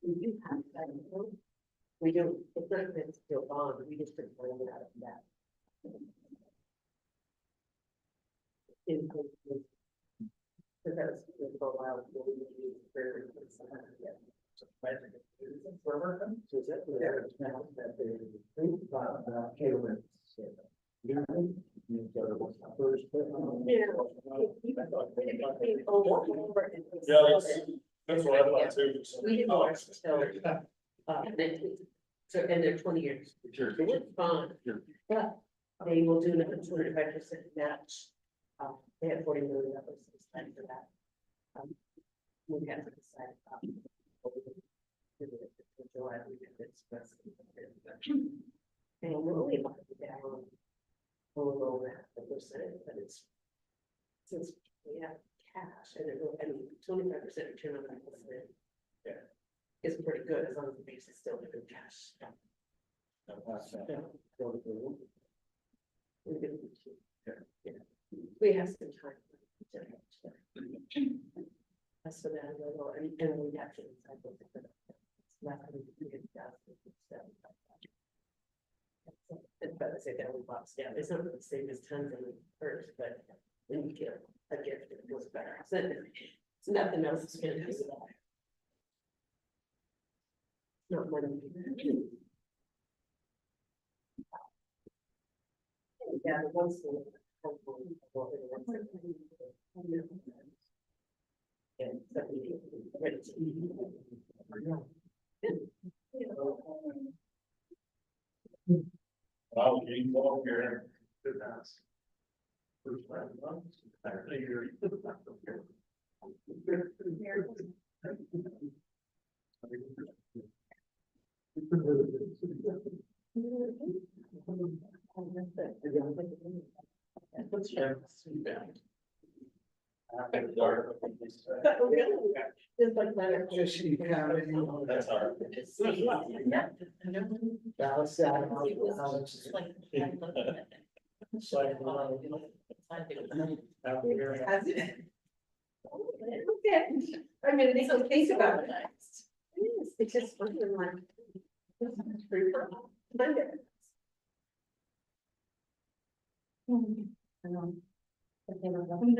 We do have that. We do, it's not that it's still on, we just took money out of that. Because that was for a while. We used for some, yeah. Where we're from? So is that? Cable. Yeah, that's what I thought too. We didn't watch until, so, and they're 20 years. Sure. So we're fine, but they will do another 205% match. They have $40 million spent for that. We have to decide. What we're gonna do with it in July, we have to express it. And we're only about to get down a little over 0.5%, but it's, since we have cash and it will, and 25% return on investment. Yeah. Is pretty good as long as the base is still in cash. We can- Yeah. We have some time. That's for that, and we have to decide what to put up. It's not gonna be good, but I say that we box down, it's not the same as tons of first, but when you get a gift, it goes better. So it's nothing else is gonna do that. Not money. Yeah, the ones. And I'll keep going here. Good pass. First time, huh? I think you're. It's like better. That's hard. Balance out. Has it? Okay, I mean, it's okay about it. Yes, it's just something like. Free for all. Monday. No. How many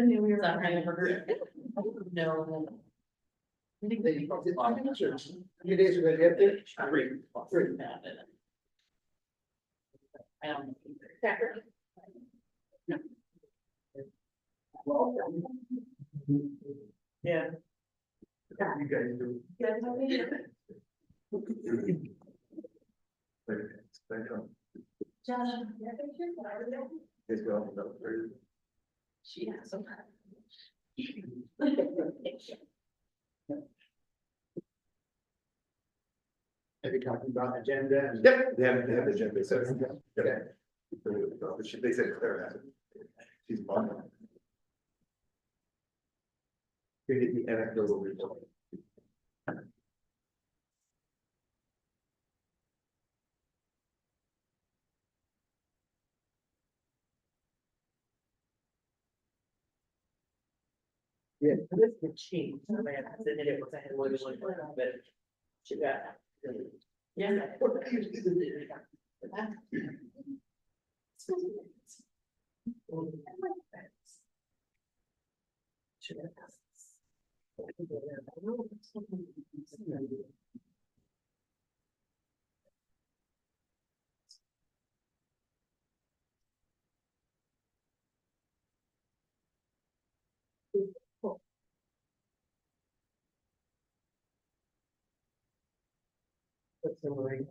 days are gonna get there? Three. Yeah. You guys do. She has some. Are you talking about agenda and? Yep, they have the agenda, so. Okay. They said Claire has it. She's on. Here get the anecdotal report. Yeah. This is cheap, so I said that it was, I had one, but she got. Yeah. Should have asked. What's the word?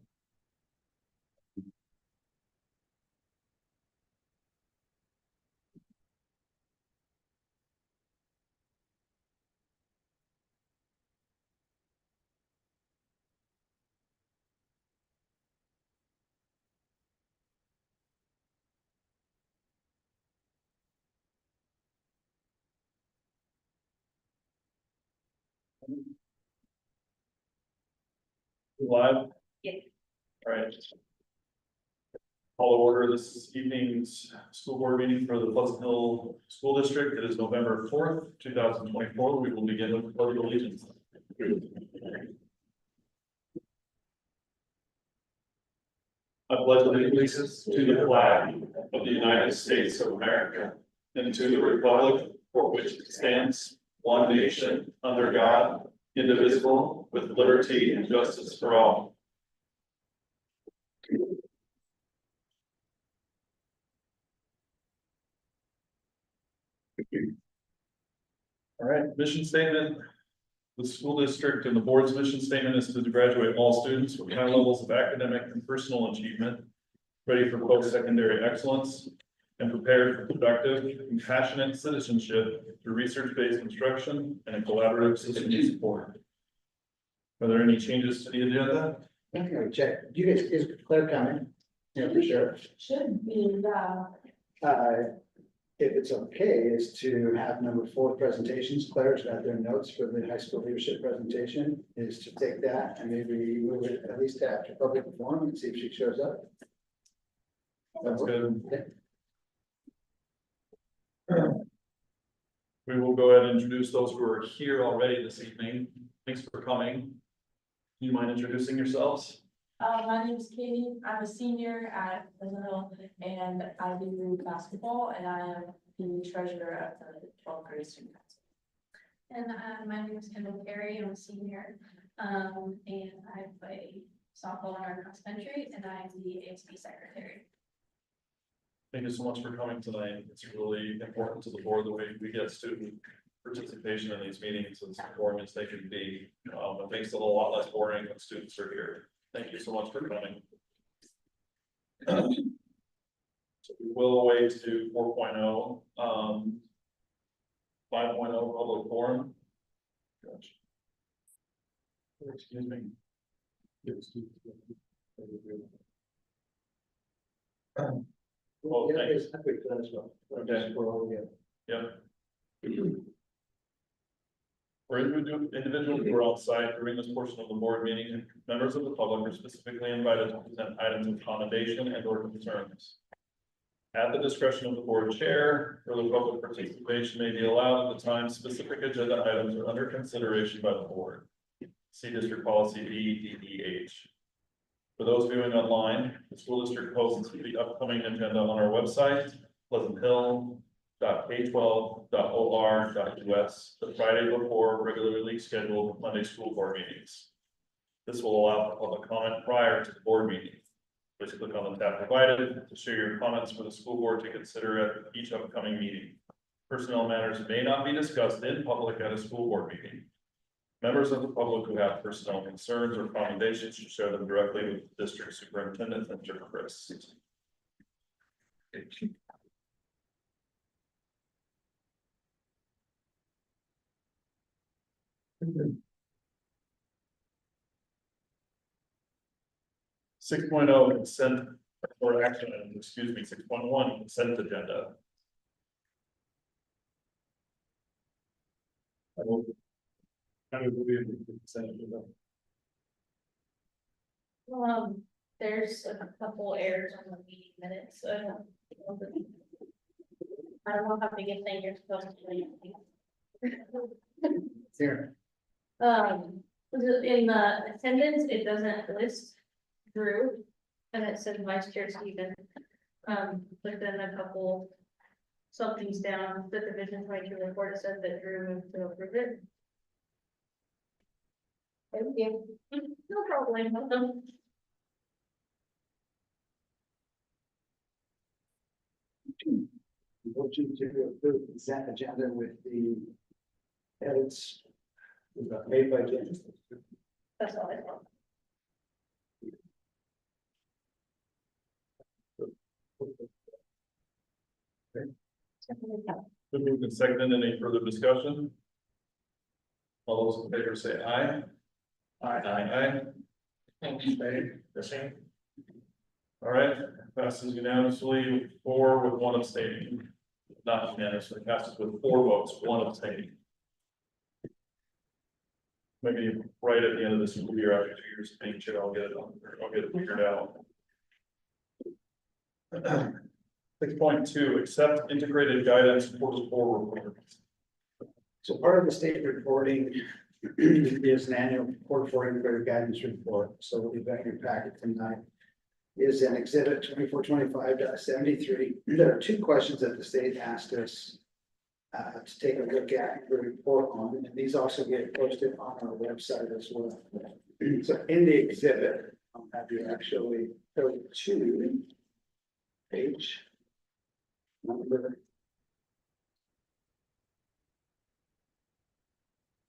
Live? Yeah. All right. Call to order this evening's school board meeting for the Pleasant Hill School District. It is November 4th, 2024. We will begin with the pledge of allegiance. I pledge allegiance to the flag of the United States of America and to the republic for which it stands, one nation, under God, indivisible, with liberty and justice for all. All right, mission statement. The school district and the board's mission statement is to graduate all students with high levels of academic and personal achievement, ready for post-secondary excellence, and prepared for productive and passionate citizenship through research-based instruction and a collaborative system of support. Are there any changes to the agenda? Okay, check. You guys, is Claire coming? Yeah, for sure. Should be, If it's okay, is to have number 4 presentations. Claire's got their notes for the high school leadership presentation, is to take that and maybe move it at least after public forum and see if she shows up. That's good. Okay. We will go ahead and introduce those who are here already this evening. Thanks for coming. Do you mind introducing yourselves? My name is Katie. I'm a senior at Pleasant Hill and I do basketball and I am the treasurer of the 12th grade student council. And my name is Kendall Carey. I'm a senior, and I play softball in our cross country, and I'm the ASB secretary. Thank you so much for coming tonight. It's really important to the board that we get student participation in these meetings as informed as they can be. It makes it a lot less boring when students are here. Thank you so much for coming. So we will wait to 4.0, 5.0 public forum. Gosh. Excuse me. Well, Yeah, thanks. it's quick as well. Okay. We're all together. Yep. For individuals who are on site during this portion of the board meeting, members of the public are specifically invited to present items of commendation and or concerns. At the discretion of the board chair, further public participation may be allowed at the time specific agenda items are under consideration by the board. See district policy BDDH. For those viewing online, the school district posts the upcoming agenda on our website, pleasanthill.k12.or.us, the Friday before regularly scheduled Monday school board meetings. This will allow for public comment prior to the board meeting. Please click on the tab provided to share your comments for the school board to consider at each upcoming meeting. Personnel matters may not be discussed in public at a school board meeting. Members of the public who have personnel concerns or commendations should share them directly with the district superintendent, Mr. Chris. 6.0 consent or action items, excuse me, 6.1 consent agenda. I will be in the consent agenda. There's a couple errors on the meeting minutes, so I don't know how big a thing you're supposed to do. Here. In the attendance, it doesn't list Drew, and it says Vice Chair Stephen. But then a couple something's down, the Division 22 report said that Drew moved to approve it. Thank you. No problem. Motion to approve the consent agenda with the edits made by James. That's all I want. Been moved and seconded. Any further discussion? All those in favor say aye. Aye. The same. All right, passes unanimously, 4 with 1 abstaining. Not unanimously, passes with 4 votes, 1 abstaining. Maybe right at the end of the school year, after 2 years of being chair, I'll get it figured out. 6.2, accept integrated guidance for reports. So part of the state reporting is an annual report for integrated guidance report. So we'll be back in your packet tonight. is an exhibit 2425.73. There are two questions that the state asked us to take a look at, the report on, and these also get posted on our website as well. So in the exhibit, I'll have you actually go to page number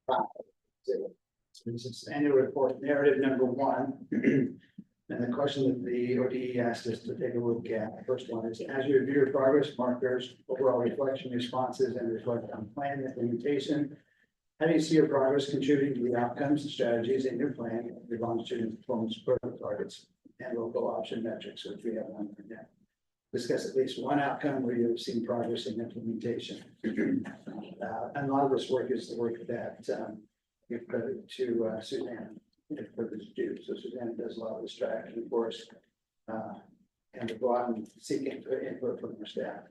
5. So this is annual report narrative number 1. And the question that the ODE asked us to take a look at, the first one is, as you review your progress markers, overall reflection responses, and reflect on plan implementation, how do you see your progress contributing to the outcomes and strategies in your plan, your longitudinal performance program targets, and local option metrics, which we have on right now? Discuss at least one outcome where you've seen progress in implementation. And a lot of this work is the work that give credit to Suzanne. For this due. So Suzanne does a lot of this tracking for us. And to go out and seek input from our staff.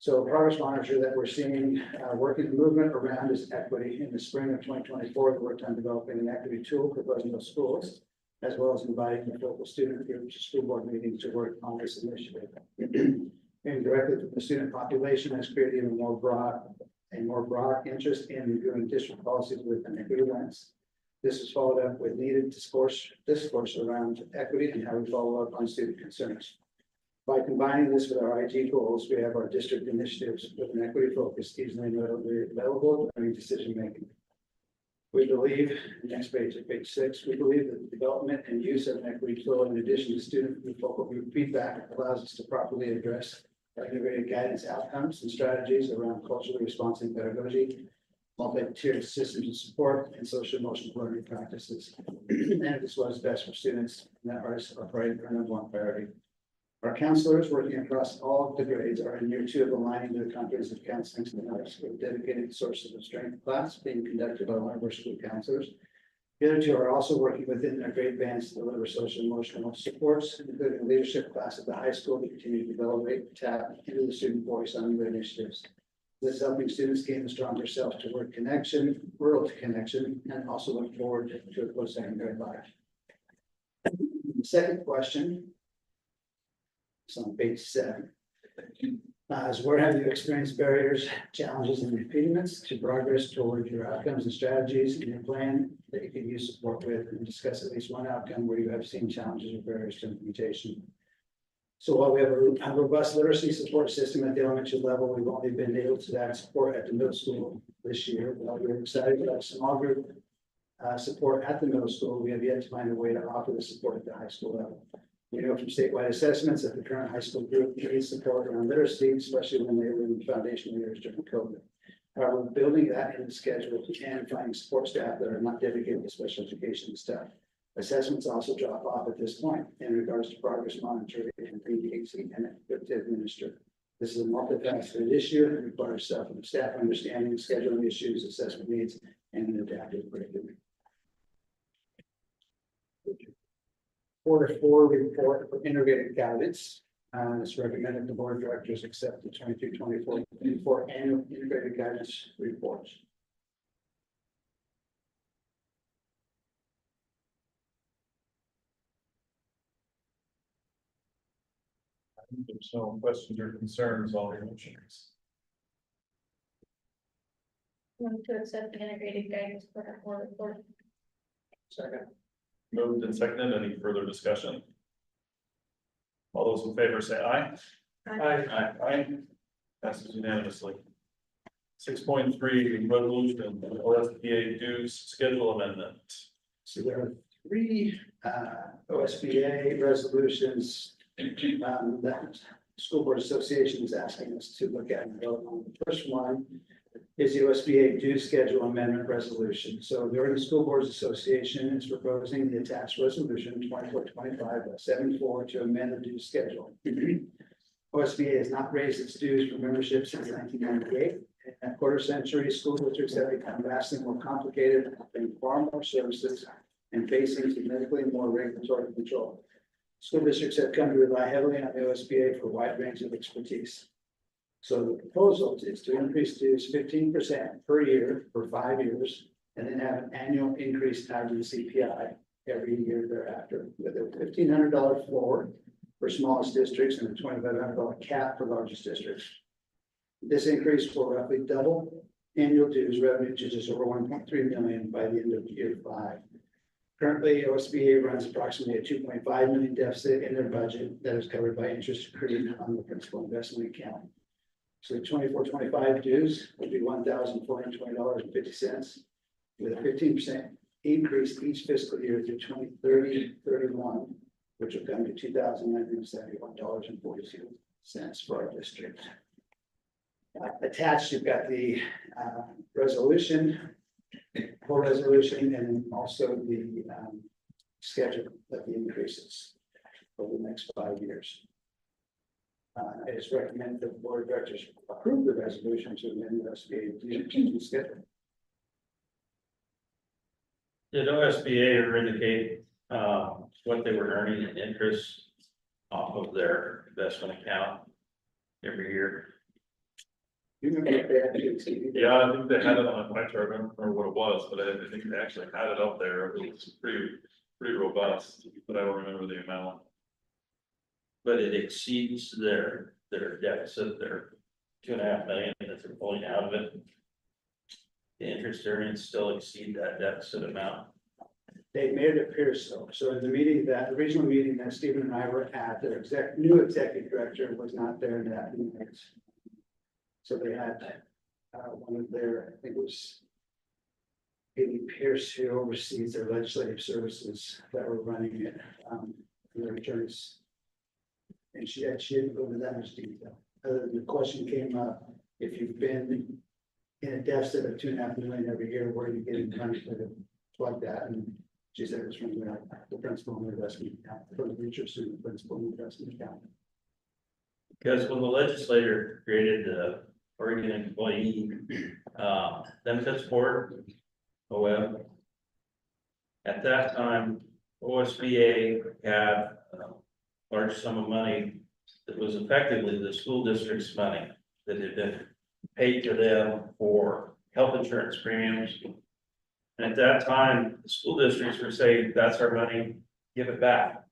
So progress monitor that we're seeing working movement around is equity. In the spring of 2024, we worked on developing an equity tool for Pleasantville schools, as well as inviting the local student groups to school board meetings to work on this initiative. And directly from the student population has created even more broad interest in reviewing district policies with an equity lens. This is followed up with needed discourse around equity and how we follow up on student concerns. By combining this with our IT goals, we have our district initiatives with an equity focus easily available during decision making. We believe, next page, at page 6, we believe that the development and use of an equity tool in addition to student and focal group feedback allows us to properly address integrated guidance outcomes and strategies around culturally responsive pedagogy, multi-tiered systems of support, and social emotional learning practices. And this was best for students, and that is our number one priority. Our counselors working across all the grades are in year 2 of aligning to the comprehensive counseling seminars with dedicated sources of strength class being conducted by one of our school counselors. The other 2 are also working within their grade bands to deliver social emotional supports, including a leadership class at the high school to continue to develop, tap into the student voice on new initiatives. This is helping students gain a stronger self-to-work connection, world connection, and also look forward to a post-secondary life. The second question is on page 7. Is where have you experienced barriers, challenges, and impediments to progress toward your outcomes and strategies in your plan that you can use support with, and discuss at least one outcome where you have seen challenges or barriers to implementation. So while we have a robust literacy support system at the elementary level, we've only been able to add support at the middle school this year. While we're excited about small group support at the middle school, we have yet to find a way to offer the support at the high school level. We know from statewide assessments that the current high school group needs support around literacy, especially when they were in foundational years during COVID. However, building that in the schedule and finding support staff that are not dedicated to special education staff. Assessments also drop off at this point in regards to progress monitoring and PDHC and to administer. This is a multifaceted issue and requires staff understanding, scheduling issues, assessment needs, and an adaptive curriculum. Quarter 4 report for integrated guidance. It's recommended the board of directors accept the 23-24 annual integrated guidance reports. There's no questions or concerns on the motions. Want to accept the integrated guidance for our report. Second. Moved and seconded. Any further discussion? All those in favor say aye. Aye. Aye. Passes unanimously. 6.3 resolution OSBA dues schedule amendment. So there are 3 OSBA resolutions that School Board Association is asking us to look at and vote on. The first one is the OSBA due schedule amendment resolution. So the Oregon School Boards Association is proposing the attached resolution 2425-74 to amend the due schedule. OSBA has not raised its dues for membership since 1998. In a quarter century, school districts have become vastly more complicated, offering far more services and facing significantly more regulatory control. School districts have come to rely heavily on the OSBA for a wide range of expertise. So the proposal is to increase dues 15% per year for 5 years, and then have an annual increase tied to the CPI every year thereafter, with a $1,500 floor for smallest districts and a $2,500 cap for largest districts. This increase will roughly double annual dues revenue to just over 1.3 million by the end of year 5. Currently, OSBA runs approximately a 2.5 million deficit in their budget that is covered by interest accrued on the principal investment account. So the 24-25 dues would be $1,420.50, with a 15% increase each fiscal year through 2030-31, which will come to $2,971.42 for our district. Attached, you've got the resolution, full resolution, and also the schedule of the increases over the next 5 years. I just recommend that the board of directors approve the resolution to amend the SBA schedule. Did OSBA ever indicate what they were earning in interest off of their investment account every year? You remember what they actually exceeded? Yeah, I think they had it on, I can't remember what it was, but I think they actually had it up there. It was pretty robust, but I don't remember the amount. But it exceeds their deficit, their 2.5 million that they're pulling out of it. The interest earnings still exceed that deficit amount. They made it appear so. So in the meeting the regional meeting that Stephen and I were at, their new executive director was not there in that meeting. So they had one of their, I think it was Amy Pierce, who oversees their legislative services that were running it, their attorneys. And she didn't go into that much detail. Other than the question came up, if you've been in a deficit of 2.5 million every year, where are you getting money to plug that? And she said it was from the principal investment account, from the interest in the principal investment account. Because when the legislator created the Oregon Employee Benefits Board, OEB, at that time, OSBA had a large sum of money that was effectively the school district's money that had been paid to them for health insurance premiums. And at that time, the school districts were saying, that's our money, give it back.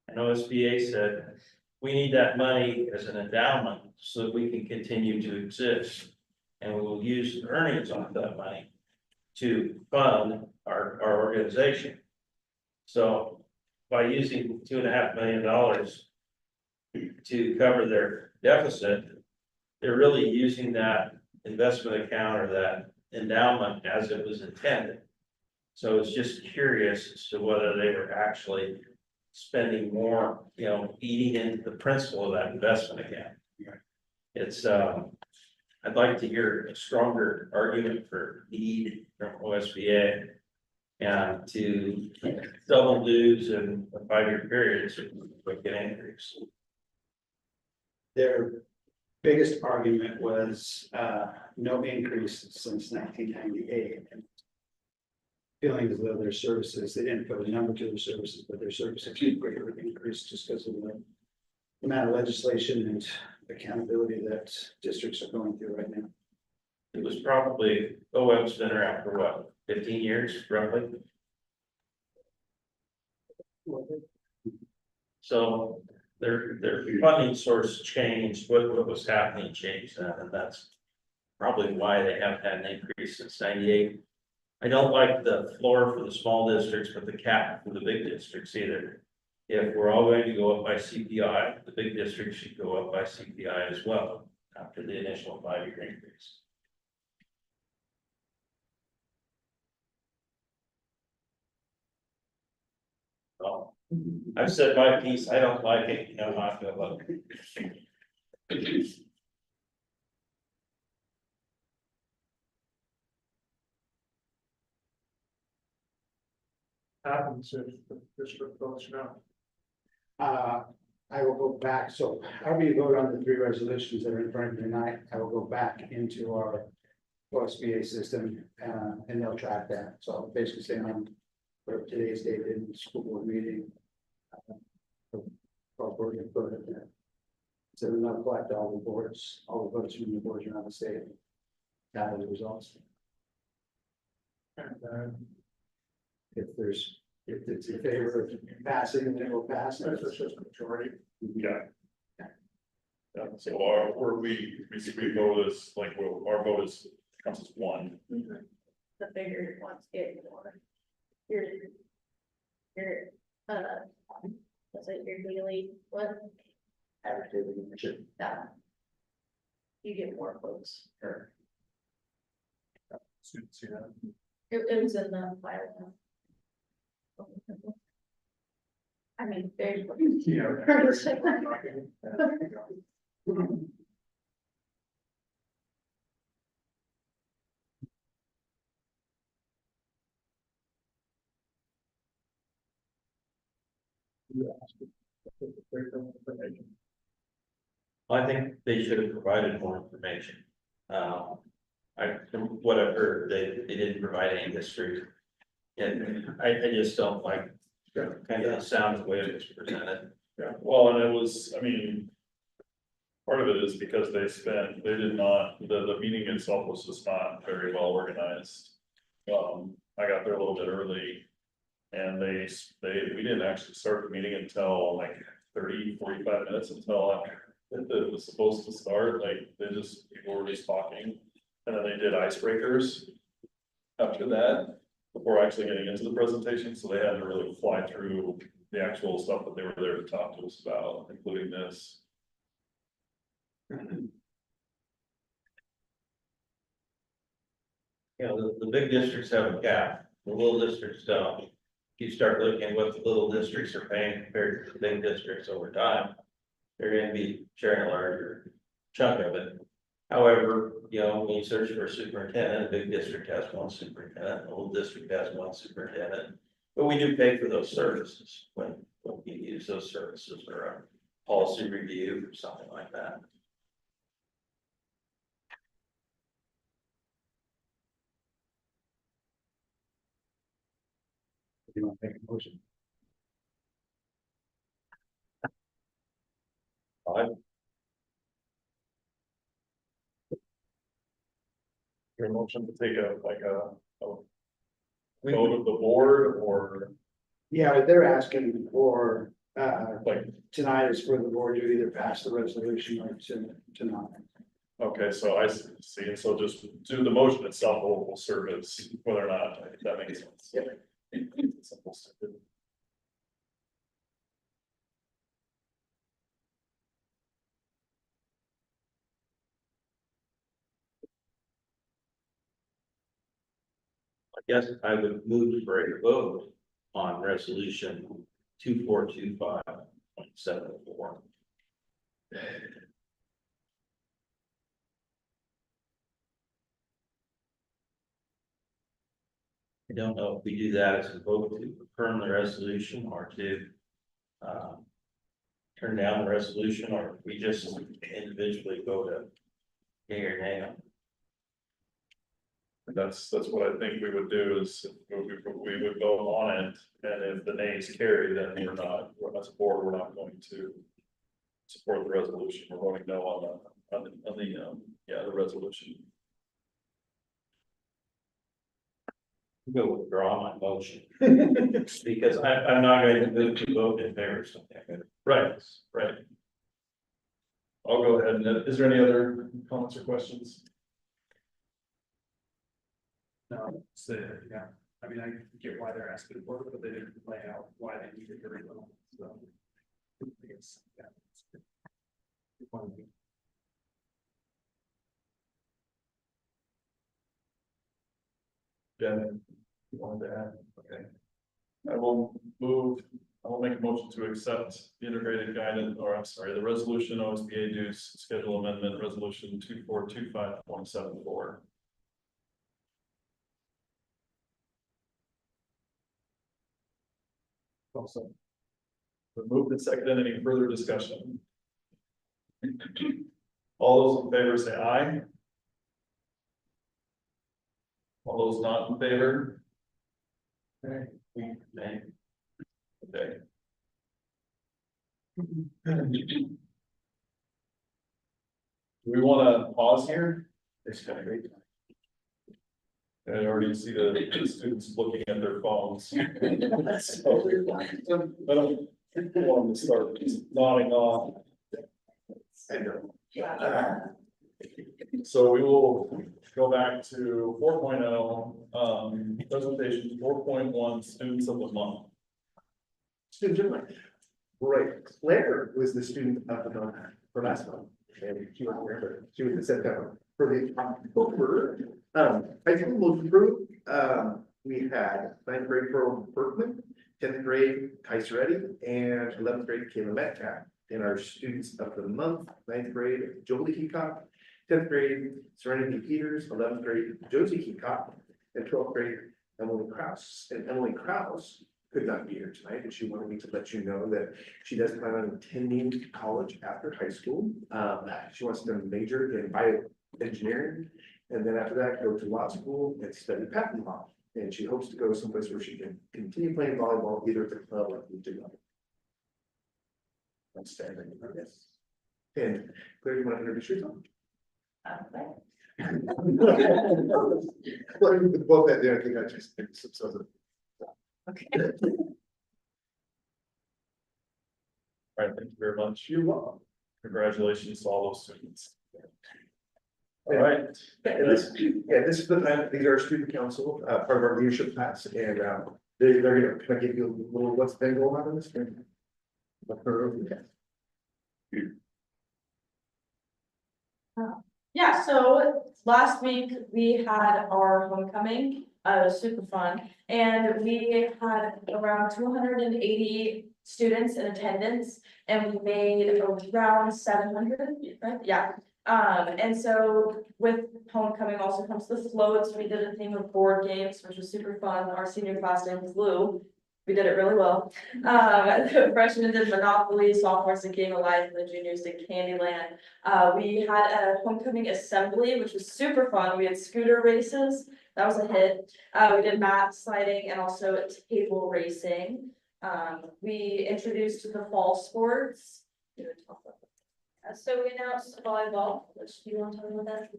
And OSBA said, we need that money as an endowment so that we can continue to exist. And we will use the earnings on that money to fund our organization. So by using $2.5 million to cover their deficit, they're really using that investment account or that endowment as it was intended. So it's just curious as to whether they were actually spending more, eating into the principle of that investment account. It's, I'd like to hear a stronger argument for need from OSBA and to double dues in a 5-year period, so we can increase. Their biggest argument was no increase since 1998. And feeling as though their services, they didn't put a number to their services, but their services greatly increased just because of the amount of legislation and accountability that districts are going through right now. It was probably, OEB's been around for what, 15 years roughly? So their funding source changed, what was happening changed, and that's probably why they haven't had an increase since 98. I don't like the floor for the small districts, but the cap for the big districts either. If we're all going to go up by CPI, the big districts should go up by CPI as well after the initial 5-year increase. Well, I've said my piece. I don't like it. You know how I feel about it. Happens if the district votes no. I will go back, so however you vote on the 3 resolutions that are in front of you tonight, I will go back into our OSBA system, and they'll track that, so I'll basically say on whatever today's date in the school board meeting. Board input in there. So we're not collect all the boards, all the votes from the boards around the state. Tally the results. And If there's If it's in favor of passing, then it will pass. That's just a majority. Yeah. Yeah, so we vote as, like, our vote is, counts as one. The bigger ones get more. Your, what's it, your daily, what, Average daily membership. you get more votes. See that? It was in the file. I mean, there's. I think they should have provided more information. From what I've heard, they didn't provide any history. And I just don't like kind of the sound of the way it was presented. Yeah, well, and it was, I mean. Part of it is because they did not, the meeting itself was just not very well organized. I got there a little bit early. And we didn't actually start the meeting until like 45 minutes until after it was supposed to start, like, people were just talking. And then they did icebreakers after that, before actually getting into the presentation, so they had to really fly through the actual stuff that they were there to talk to us about, including this. You know, the big districts have a cap, the little districts don't. If you start looking at what the little districts are paying compared to the big districts over time, they're gonna be sharing a larger chunk of it. However, you know, when you search for a superintendent, a big district has one superintendent, a little district has one superintendent. But we do pay for those services when we use those services or a policy review or something like that. You want to make a motion? Your motion to take a vote of the board, or Yeah, but they're asking for, like, tonight is for the board to either pass the resolution or to not. okay, so I see, and so just do the motion itself will serve as whether or not, if that makes sense. Yep. Simple, stupid. I guess I would move for a vote on resolution 2425.74. I don't know if we do that as a vote to confirm the resolution or to turn down the resolution, or if we just individually vote a yea or nay. That's what I think we would do is we would vote on it, and if the nays carry, then we're as a board, we're not going to support the resolution. We're voting no on the resolution. I'm going to withdraw my motion because I'm not going to move to vote in favor of something. Right. I'll go ahead and, is there any other comments or questions? No, so, yeah, I mean, I get why they're asking for it, but they didn't lay out why they needed to revote, so. I guess, yeah. Jen, you wanted to add? Okay. I will make a motion to accept the integrated guidance, or I'm sorry, the resolution OSBA dues schedule amendment resolution 2425.74. Also. But moved and seconded, any further discussion? All those in favor say aye. All those not in favor? Okay. Okay. Do we want to pause here? It's kind of great. I already see the students looking at their phones. So, I don't want them to start nodding off. I know. So we will go back to 4.0, presentation 4.1, students of the month. Student of the month. Right, Claire was the student of the month for last month, and she was here, she was in September. For the October, high school most improved, we had 9th grade Pearl Berkman, 10th grade Kaiser Reddy, and 11th grade Kayla Metcalf. And our students of the month, 9th grade Jolie Heacock, 10th grade Serenity Peters, 11th grade Josie Heacock, and 12th grade Emily Kraus. And Emily Kraus could not be here tonight, and she wanted me to let you know that she does plan on attending college after high school. She wants to major in bioengineering, and then after that, go to law school and study patent law. And she hopes to go someplace where she can continue playing volleyball, either at the club or at the level. Outstanding, yes. And Claire, you want to introduce yourself? Well, with both that there, I think I just. Okay. All right, thank you very much. You're welcome. Congratulations to all those students. All right. And this is the time, these are our student council, part of our leadership class, and they're gonna kind of give you a little what's been going on in this. Yeah, so last week we had our homecoming, it was super fun, and we had around 280 students in attendance, and we made around 700, right? Yeah. And so with homecoming also comes the floats. We did a theme of board games, which was super fun. Our senior class did Glue. We did it really well. The freshmen did Monopoly, sophomores did Game of Life, and the juniors did Candyland. We had a homecoming assembly, which was super fun. We had scooter races. That was a hit. We did mat sliding and also table racing. We introduced the fall sports. So we announced volleyball, which do you want to talk about that?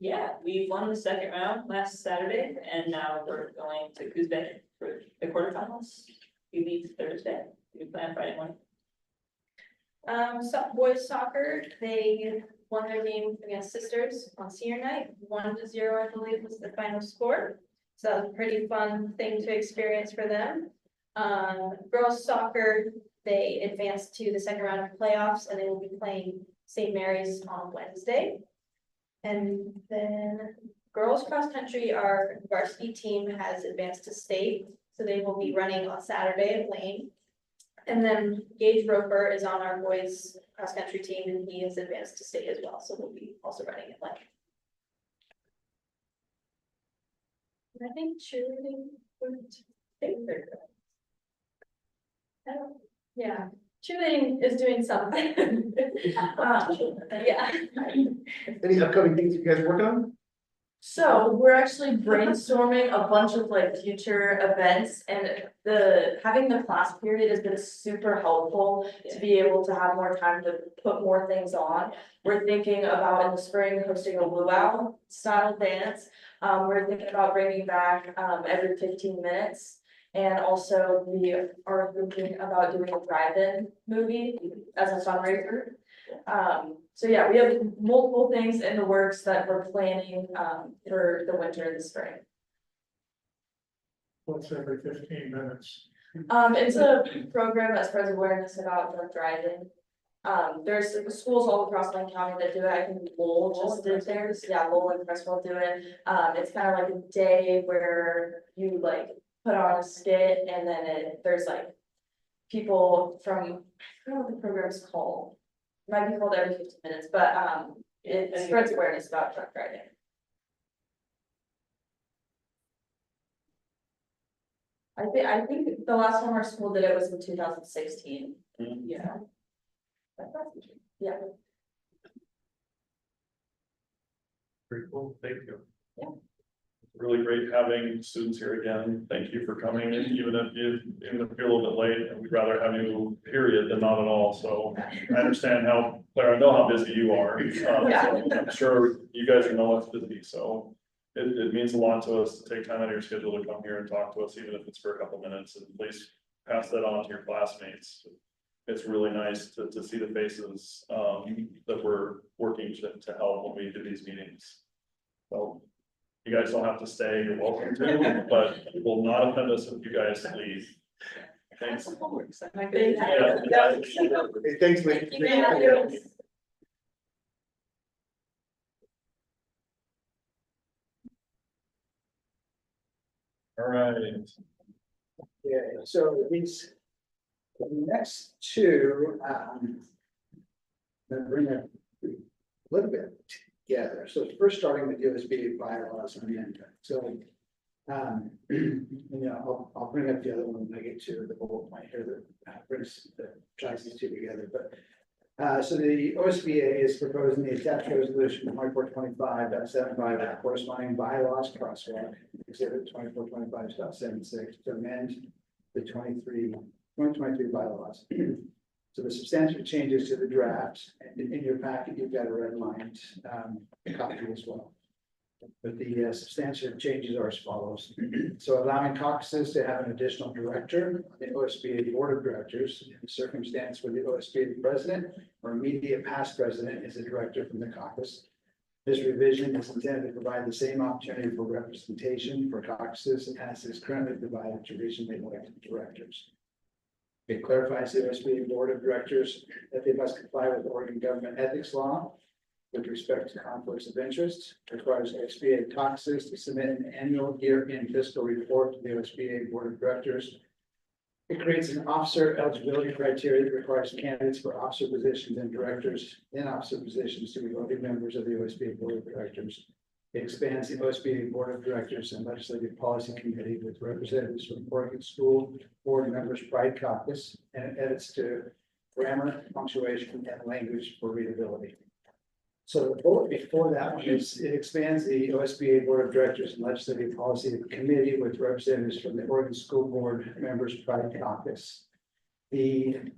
Yeah, we won the second round last Saturday, and now we're going to Kuzbek for the quarterfinals. We leave Thursday, we plan Friday morning. So boys soccer, they won their game against Sisters on senior night, 1-0, I believe was the final score. So that was a pretty fun thing to experience for them. Girls soccer, they advanced to the second round of playoffs, and they will be playing St. Mary's on Wednesday. And then girls cross country, our varsity team has advanced to state, so they will be running on Saturday at Lane. And then Gage Roper is on our boys cross country team, and he is advanced to state as well, so we'll be also running at Lane. And I think cheerleading yeah, cheerleading is doing something. Yeah. Any upcoming things you guys are working on? So we're actually brainstorming a bunch of like future events, and having the class period has been super helpful to be able to have more time to put more things on. We're thinking about in the spring hosting a luau style dance. We're thinking about bringing back every 15 minutes. And also we are thinking about doing a drive-in movie as a fundraiser. So yeah, we have multiple things in the works that we're planning for the winter and the spring. What's every 15 minutes? It's a program that spreads awareness about drug driving. There's schools all across Lane County that do it. I think Lowell just did theirs. Yeah, Lowell and Crestwell do it. It's kind of like a day where you like put on a skit, and then there's like people from, I don't know what the program's called. It might be called every 15 minutes, but it spreads awareness about drug driving. I think the last time our school did it was in 2016. Yeah. Yeah. Very cool, thank you. Yeah. Really great having students here again. Thank you for coming, and even if you're a little bit late, and we'd rather have you period than not at all. So I understand how, Claire, I know how busy you are. So I'm sure you guys are know what's busy, so it means a lot to us to take time out of your schedule to come here and talk to us, even if it's for a couple minutes, and please pass that on to your classmates. It's really nice to see the faces, that we're working to help when we do these meetings. So, you guys don't have to stay, you're welcome to, but it will not offend us if you guys leave. Thanks. Yeah. Hey, thanks, Lee. All right. Yeah, so these, the next two, I'm bring it a little bit together. So first starting with USB bylaws and the end. So, you know, I'll bring up the other one when I get to the bullet point here that that ties these two together, but. So the OSBA is proposing the attached resolution 2425.75 corresponding bylaws crosswalk, exhibit 2425.76 to amend the 2023 bylaws. So the substantial changes to the draft, and in your packet, you've got a redlined copy as well. But the substantial changes are as follows. So allowing caucuses to have an additional director, the OSBA Board of Directors, in the circumstance where the OSBA president or immediate past president is a director from the caucus. This revision is intended to provide the same opportunity for representation for caucuses as is currently provided to recently elected directors. It clarifies the OSBA Board of Directors that they must comply with Oregon government ethics law with respect to conflicts of interest, requires OSBA caucuses to submit an annual year-end fiscal report to the OSBA Board of Directors. It creates an officer eligibility criteria that requires candidates for officer positions and directors in officer positions to be voting members of the OSBA Board of Directors. It expands the OSBA Board of Directors and Legislative Policy Committee with representatives from Oregon School Board Members Pride Caucus, and it edits to grammar, punctuation, and language for readability. So the bullet before that one is, it expands the OSBA Board of Directors and Legislative Policy Committee with representatives from the Oregon School Board Members Pride Caucus. The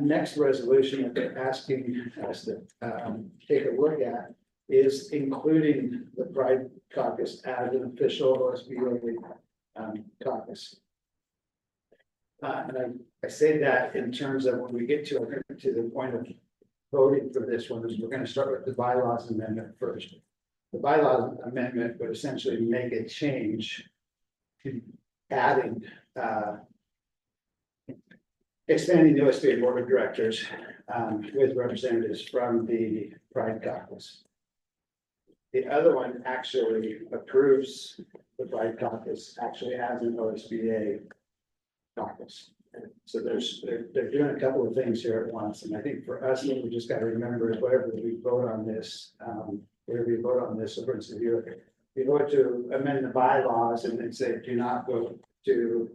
next resolution that they're asking us to take a look at is including the Pride Caucus as an official OSBA caucus. And I say that in terms of when we get to the point of voting for this one, is we're going to start with the bylaws amendment first. The bylaws amendment would essentially make a change to adding, expanding the OSBA Board of Directors with representatives from the Pride Caucus. The other one actually approves the Pride Caucus actually as an OSBA caucus. So they're doing a couple of things here at once, and I think for us, what we just got to remember is whatever we vote on this, so for instance, if you vote to amend the bylaws and then say do not vote to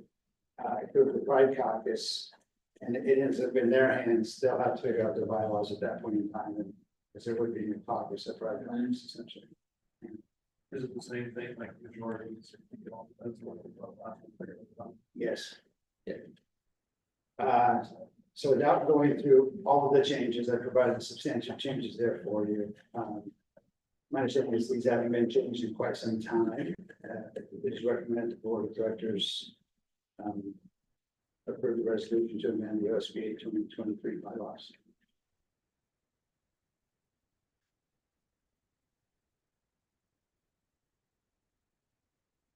go to the Pride Caucus, and it ends up in their hands, they'll have to figure out their bylaws at that point in time, and because there would be a caucus of Pride Caucus essentially. Is it the same thing like majority? Yes. So without going through all of the changes, I provided substantial changes there for you. My understanding is these haven't been changed in quite some time. Please recommend the Board of Directors approve the resolution to amend the OSBA 2023 bylaws.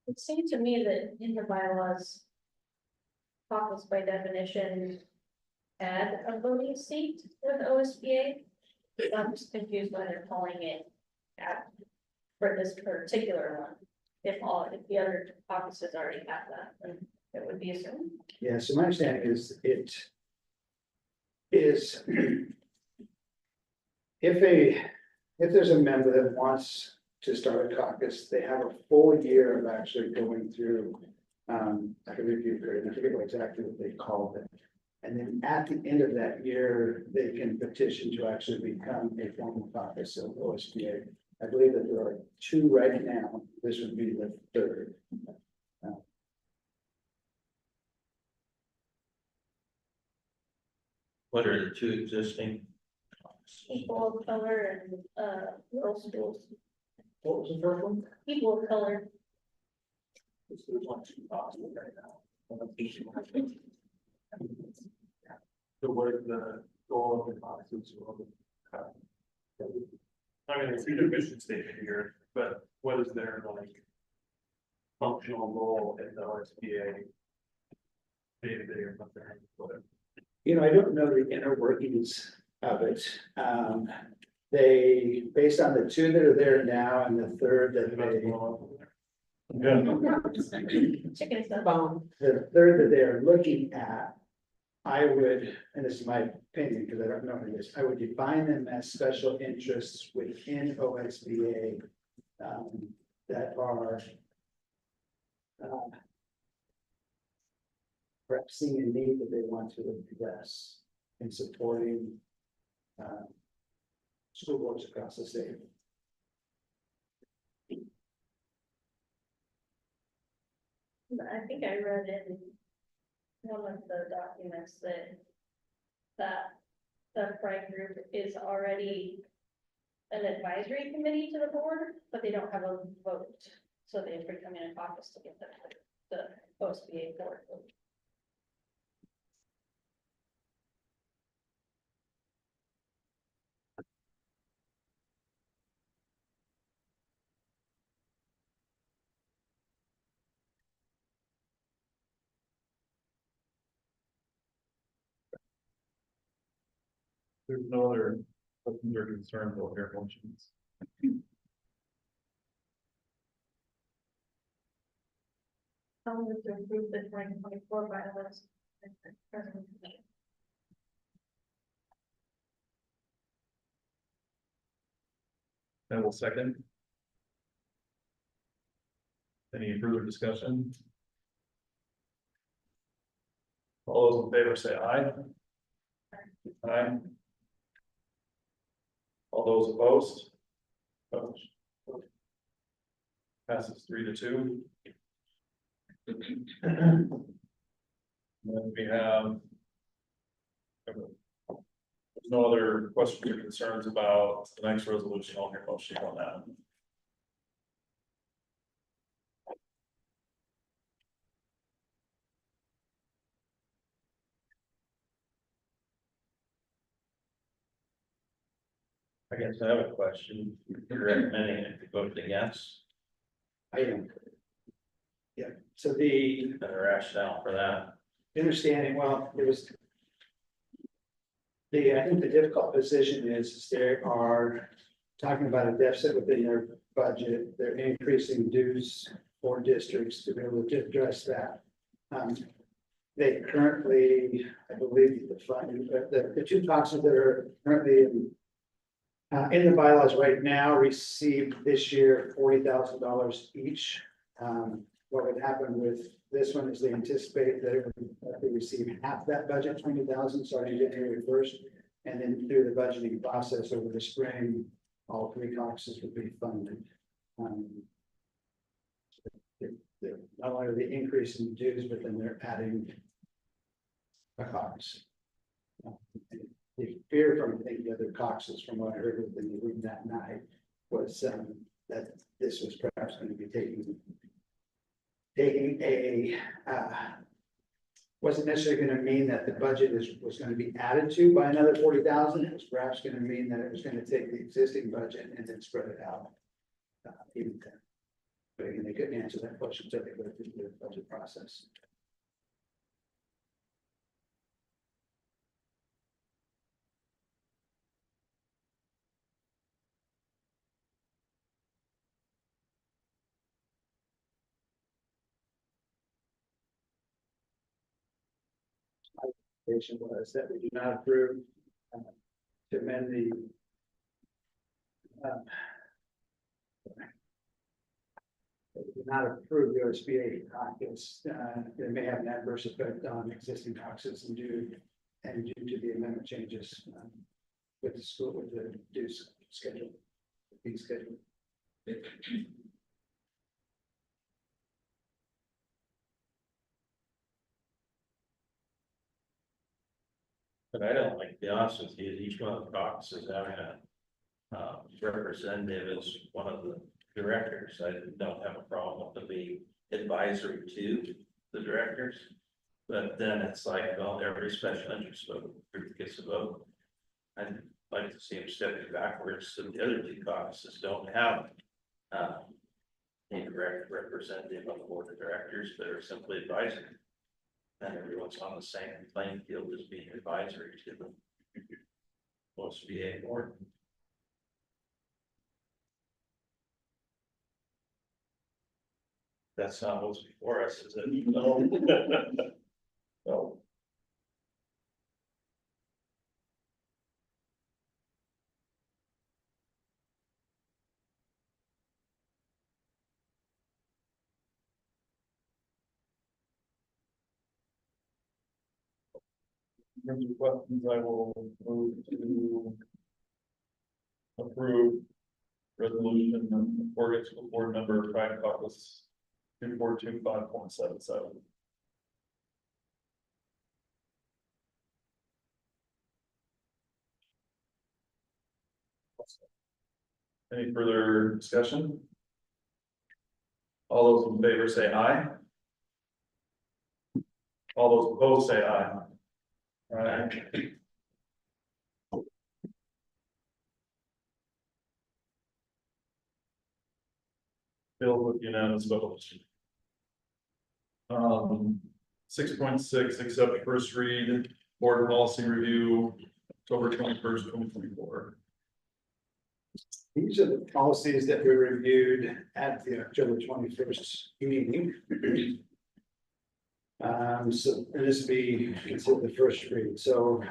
It seemed to me that in the bylaws, caucus by definition add a voting seat with OSBA. I'm just confused why they're calling it add for this particular one. If the other caucuses already have that, then it would be assumed. Yeah, so my understanding is it is if there's a member that wants to start a caucus, they have a full year of actually going through like a review period. I forget exactly what they called it. And then at the end of that year, they can petition to actually become a formal caucus of OSBA. I believe that there are 2 right now. This would be the 3rd. What are the 2 existing? People of color and rural schools. What was the first one? People of color. So what is the goal of the boxes? I mean, I see the mission statement here, but what is their like functional role in the OSBA? Day-to-day or something, whatever. You know, I don't know the inner workings of it. They, based on the two that are there now and the third that they, Chicken is not. Bomb. the third that they're looking at, I would, and this is my opinion, because I don't know what it is, I would define them as special interests within OSBA that are perhaps seeing a need that they want to address in supporting school boards across the state. I think I read in one of the documents that the Pride group is already an advisory committee to the board, but they don't have a vote. So they have to come in and caucus to get the OSBA board vote. There's no other questions or concerns over here, motions. I'll move to approve the 2024 bylaws. And we'll second. Any further discussion? All those in favor say aye. Aye. All those opposed? Opposed. Passes 3-2. And then we have. There's no other questions or concerns about the next resolution on your motion on that. I guess I have a question. You're recommending it to vote against, I am. Yeah, so the the rationale for that. understanding, well, it was. I think the difficult position is they are talking about a deficit within their budget. They're increasing dues for districts to be able to address that. They currently, I believe, the two toxins that are currently in the bylaws right now received this year $40,000 each. What would happen with this one is they anticipate that they receive half that budget, 20,000, starting January 1st. And then through the budgeting process over the spring, all three caucuses would be funded. Not only are they increasing dues, but then they're adding a caucus. The fear from, I think, the other caucuses, from what I heard within the room that night, was that this was perhaps going to be taking a, wasn't necessarily going to mean that the budget was going to be added to by another 40,000. It was perhaps going to mean that it was going to take the existing budget and then spread it out. Even then. But again, they couldn't answer that question until they go through the budget process. Was that we do not approve to amend the we do not approve the OSBA caucus. They may have an adverse effect on existing caucuses and due to the amendment changes with the school, with the due schedule, fee schedule. But I don't like, to be honest with you, each one of the caucuses having a representative as one of the directors. I don't have a problem with them being advisory to the directors. But then it's like, well, every special interest group gets a vote. I'd like to see them stepping backwards, so the other two caucuses don't have a direct representative on the board of directors, but are simply advisory. And everyone's on the same playing field as being advisory to them. Supposed to be a board. That's not what's before us, is it? No. No. In terms of questions, I will move to approve resolution of Oregon School Board Member Brian Caucus 2425.77. Any further discussion? All those in favor say aye. All those opposed say aye. Aye. Filled with unanimous votes. 6.6, accept first read, board policy review, October 21st, 2024. These are the policies that we reviewed at the October 21st meeting. So and this will be considered the first read. So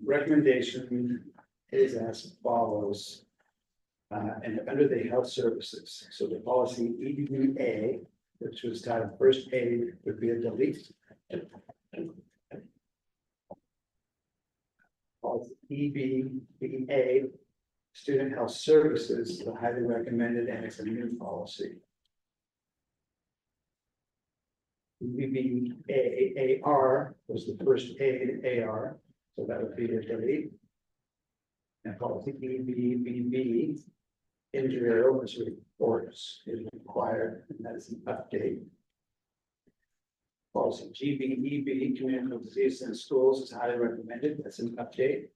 recommendation is as follows. And under the health services, so the policy EBA, which was titled first aid, would be a delete. Policy EBA, student health services, is highly recommended, and it's a new policy. EBAAR was the first aid AR, so that would be a delete. And policy EBBB, injury or illness reports is required, and that's an update. Policy GBEB, communicable disease in schools, is highly recommended, that's an update.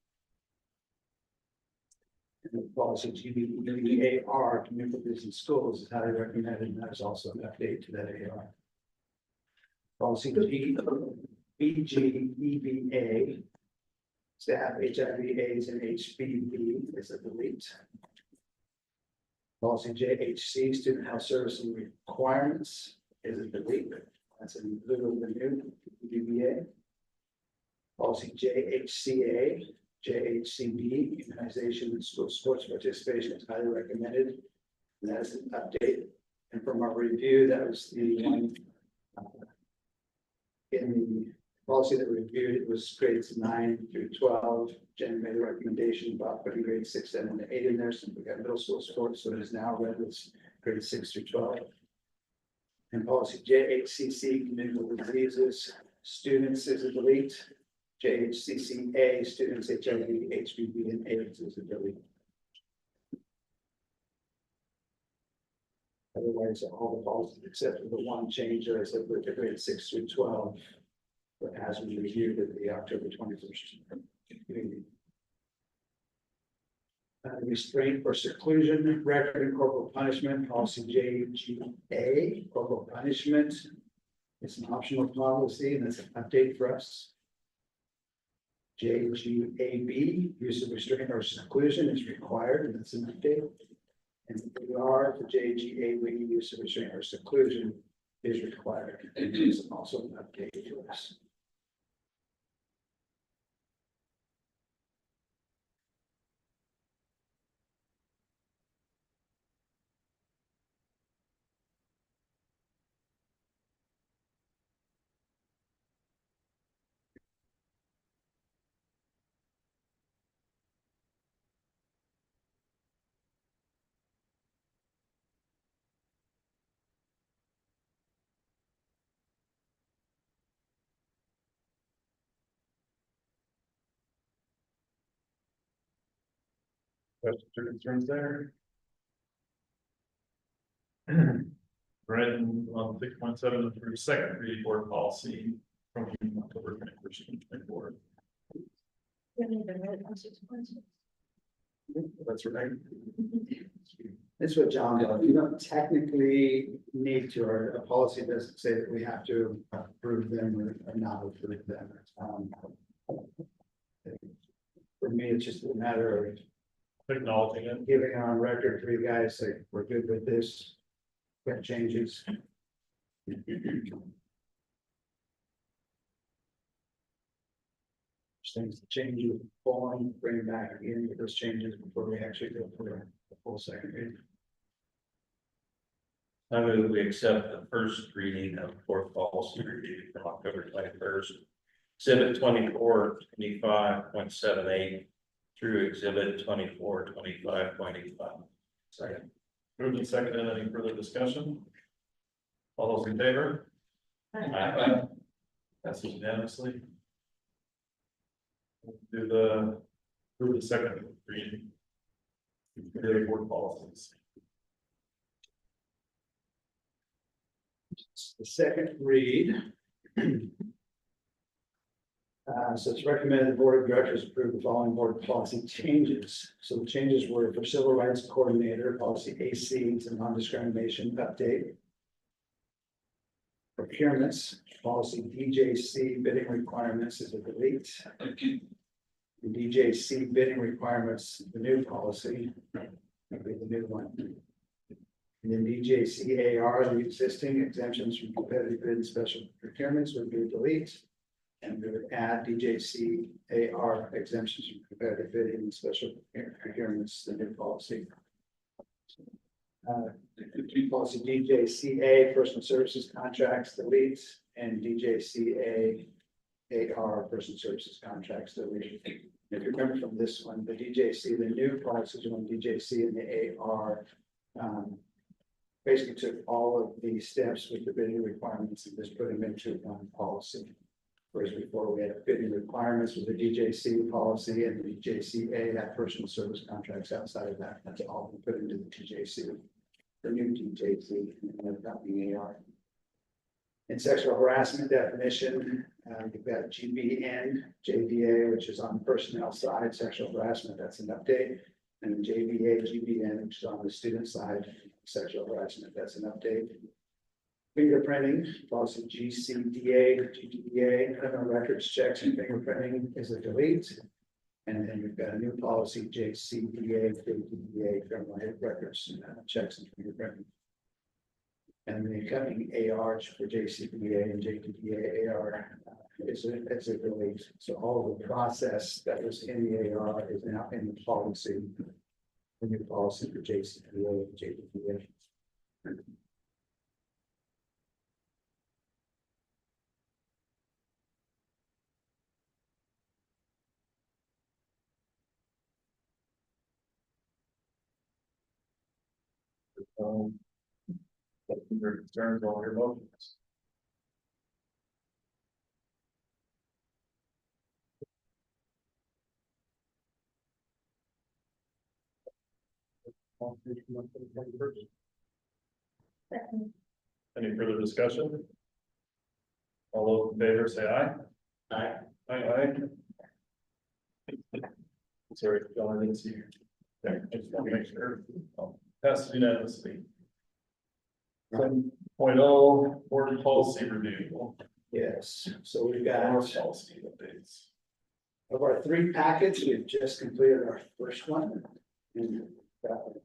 And the policy GBEAR, communicable disease in schools, is highly recommended, and that is also an update to that AR. Policy BGEBA, staff HIV/AIDS and HBV is a delete. Policy JHC, student health service and requirements is a delete. That's a little the new DBA. Policy JHCA, JHCB, immunization and school sports participation is highly recommended. And that is an update. And from our review, that was the one in the policy that we reviewed, it was grades 9 through 12. Jen made a recommendation about putting grades 6, 7, and 8 in there, since we got middle school sports, so it is now read as grades 6 through 12. And policy JHCC, communicable diseases, students is a delete. JHCCA, students HIV, HBV, and AIDS is a delete. Otherwise, all the policies except for the one change that I said for grades 6 through 12. But as we reviewed at the October 21st meeting. Restraint or seclusion, record and corporal punishment, policy JGA, corporal punishment. It's an optional policy, and that's an update for us. JGAB, use of restraint or seclusion is required, and that's an update. And AR for JGAB, use of restraint or seclusion is required, and it's also an update for us. Questions or concerns there? Right, and on 6.7 through second reading board policy from October 21st, 2024. That's right. That's what John does. You don't technically need to, or a policy doesn't say that we have to approve them or not approve them. For me, it's just a matter of Acknowledging it. giving on record for you guys, say, we're good with this. Got changes. Things to change with form, bring it back again with those changes before we actually go for the full second reading. I move we accept the first reading of fourth policy review from October 21st. Exhibit 2425.78 through exhibit 2425.85. Second. Moved and seconded. Any further discussion? All those in favor? Aye. Passes unanimously. Do the second reading. The board policies. The second read. So it's recommended the board of directors approve the following board policy changes. So the changes were for civil rights coordinator, policy AC to non-discrimination update. Procurements, policy DJC bidding requirements is a delete. The DJC bidding requirements, the new policy, would be the new one. And then DJC AR, the existing exemptions from competitive bid and special procurements would be delete. And we would add DJC AR exemptions from competitive bidding and special procurements, the new policy. Policy DJCA, personal services contracts, delete, and DJCA AR, personal services contracts, delete. If you remember from this one, the DJC, the new policies on DJC and the AR, basically took all of the steps with the bidding requirements and just put them into one policy. Whereas before we had bidding requirements with the DJC policy and the DJCA had personal service contracts outside of that. That's all we put into the TJC. The new DJC and the AR. In sexual harassment definition, you've got GBN, JVA, which is on the personnel side, sexual harassment, that's an update. And JVA, GBN, which is on the student side, sexual harassment, that's an update. Fingerprinting, policy GCDA, GDA, criminal records checks and fingerprinting is a delete. And then we've got a new policy, JCDA, JDA, criminal records checks and fingerprinting. And the accompanying AR for JCDA and JDA AR is a delete. So all of the process that was in the AR is now in the policy. The new policy for JCDA and JDA. Your concerns on your motions. Any further discussion? All those in favor say aye. Aye. Aye. Sorry, John, I didn't see you. Okay, I just want to make sure. Passes unanimously. 7.0 board policy review. Yes, so we've got Policy updates. of our three packets, we've just completed our first one. And so.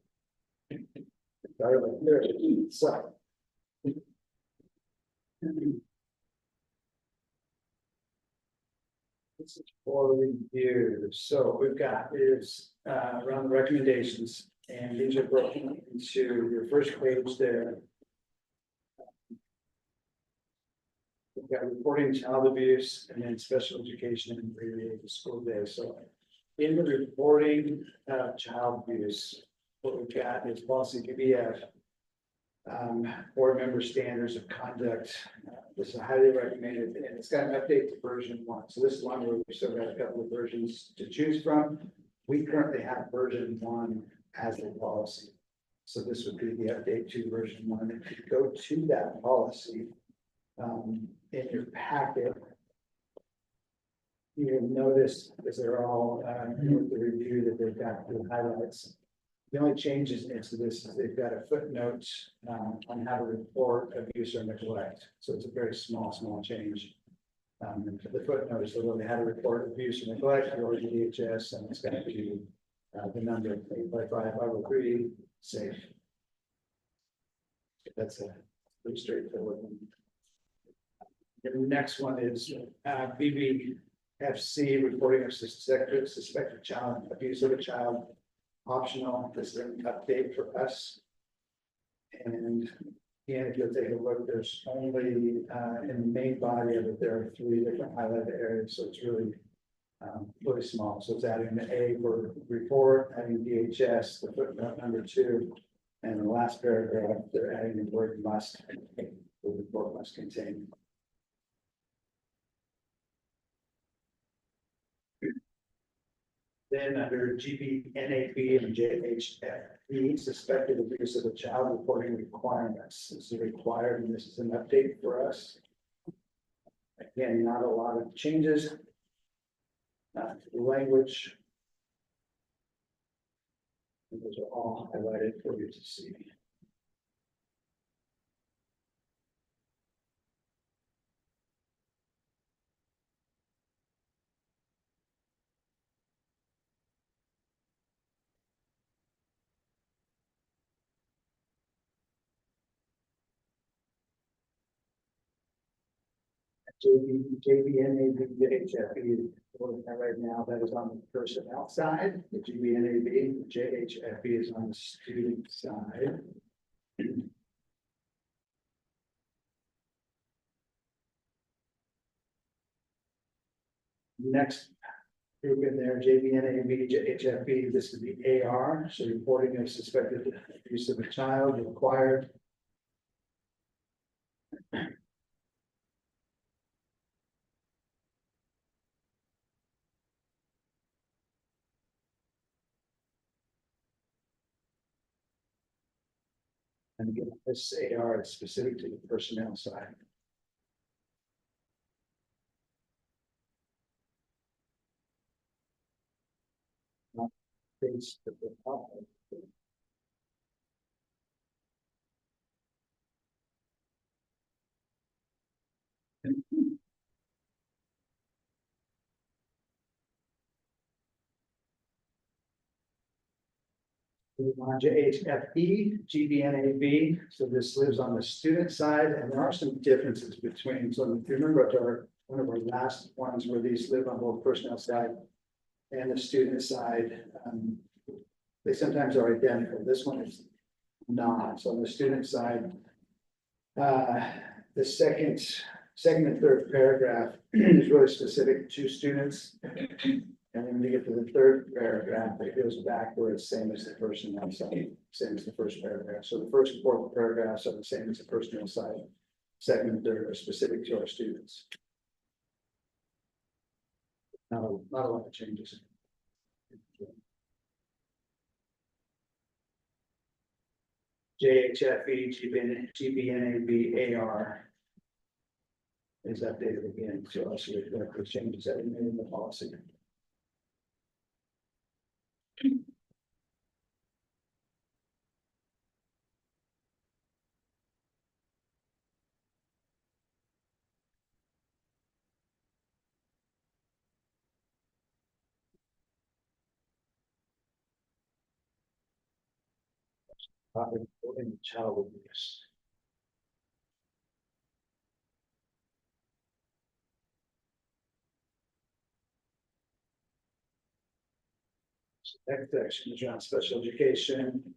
This is for review. So we've got is around the recommendations, and these are broken into your first page there. We've got reporting child abuse and then special education and the school day. So in the reporting of child abuse, what we've got is policy PBF. Board member standards of conduct. This is highly recommended, and it's got an update to version 1. So this is one where we still got a couple of versions to choose from. We currently have version 1 as a policy. So this would be the update to version 1. If you go to that policy, in your packet, you'll notice, because they're all, with the review, that they've got the highlights. The only changes into this is they've got a footnote, on how to report abuse or neglect. So it's a very small change. The footnote is the how to report abuse or neglect, or DHS, and it's got to be, the number 855-503, safe. That's a pretty straightforward one. The next one is, BBFC, reporting of suspected child abuse of a child. Optional. This is an update for us. And again, if you'll take a look, there's only, in the main body of it, there are 3 different highlighted areas, so it's really, really small. So it's adding the A for report, adding DHS, the footnote number 2, and the last paragraph, they're adding the word must, the report must contain. Then under GBNAB and JHFE, suspected abuse of a child reporting requirements. This is required, and this is an update for us. Again, not a lot of changes. Language. And those are all highlighted for you to see. JBNAB, JHFE, right now, that is on the personnel side. The GBNAB, JHFE is on the student side. Next group in there, JBNAB, JHFE, this is the AR, so reporting of suspected abuse of a child required. And again, this AR is specific to the personnel side. Not based at the top. JHFE, GBNAB, so this lives on the student side, and there are some differences between, so if you remember one of our last ones where these live on both personnel side and the student side, they sometimes are identical. This one is not. So on the student side, the second and third paragraph is really specific to students. And then when you get to the third paragraph, it goes back where it's same as the personnel side, same as the first paragraph. So the first and fourth paragraphs are the same as the personnel side. Second and third are specific to our students. Not a lot of changes. JHFE, GBNAB, AR is updated again to us with the changes that we made in the policy. In child abuse. Next section is around special education.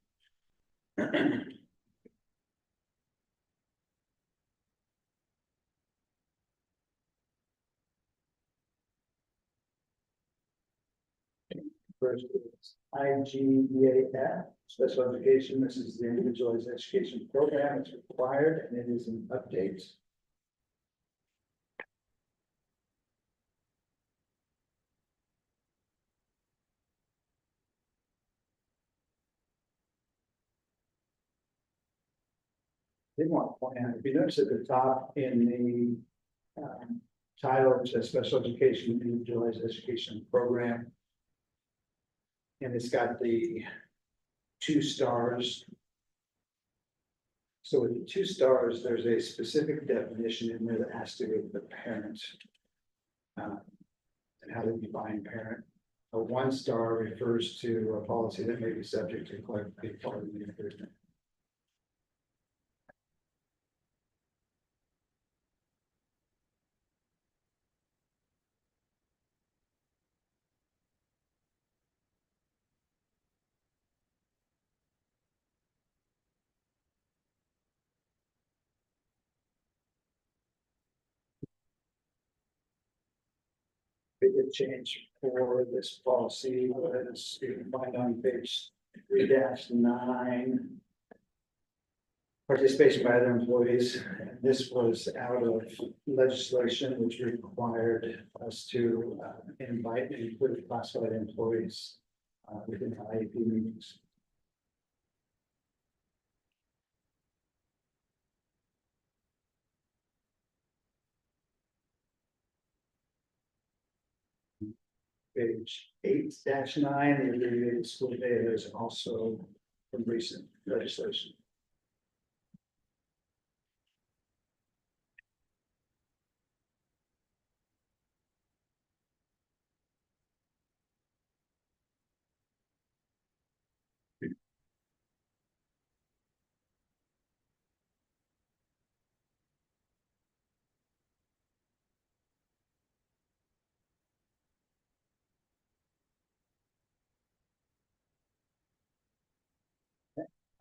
First is IGEAF, special education. This is the individualized education program. It's required and it is an update. Did want to point out, if you notice at the top in the title, it says Special Education Individualized Education Program. And it's got the 2 stars. So with the 2 stars, there's a specific definition in there that has to do with the parent. And how to define parent. A 1 star refers to a policy that may be subject to collective bargaining agreement. Big change for this policy was you can find on page 3-9. Participation by other employees. And this was out of legislation which required us to invite and include classified employees within IEP meetings. Page 8-9, the abbreviated school data is also from recent legislation.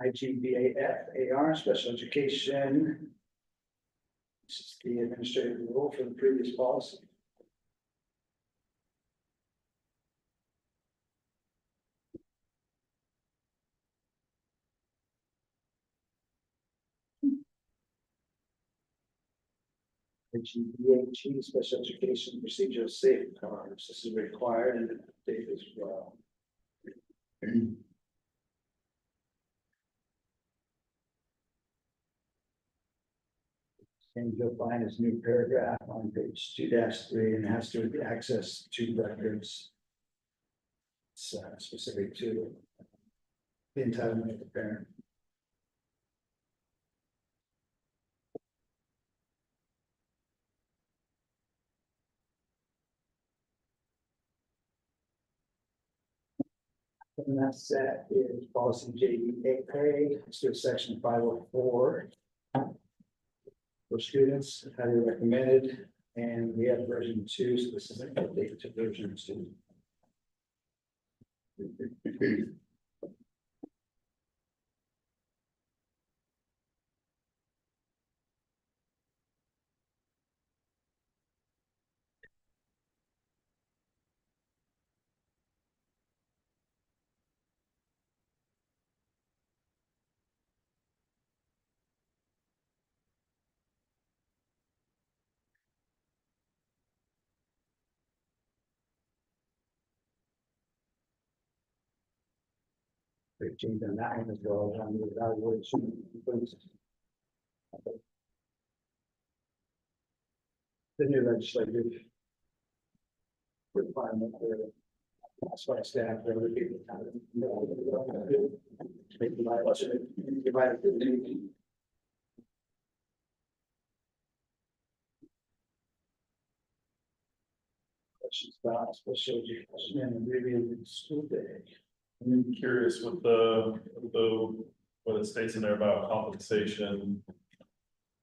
IGBAF-AR, special education. This is the administrative rule for the previous policy. IGBAG, special education procedural safeguards. This is required and updated as well. And you'll find this new paragraph on page 2-3 and it has to do with the access to records. It's specific to the entitlement of the parent. And that's that is policy JDA, it's to section 504. For students, highly recommended, and we have version 2, so this is an update to version 2. They've changed on that one as well, on the evaluation. The new legislative requirement for classified staff, for other people. Make the violation, divide it. Questions about special education and abbreviated school day. I'm curious with what it states in there about compensation.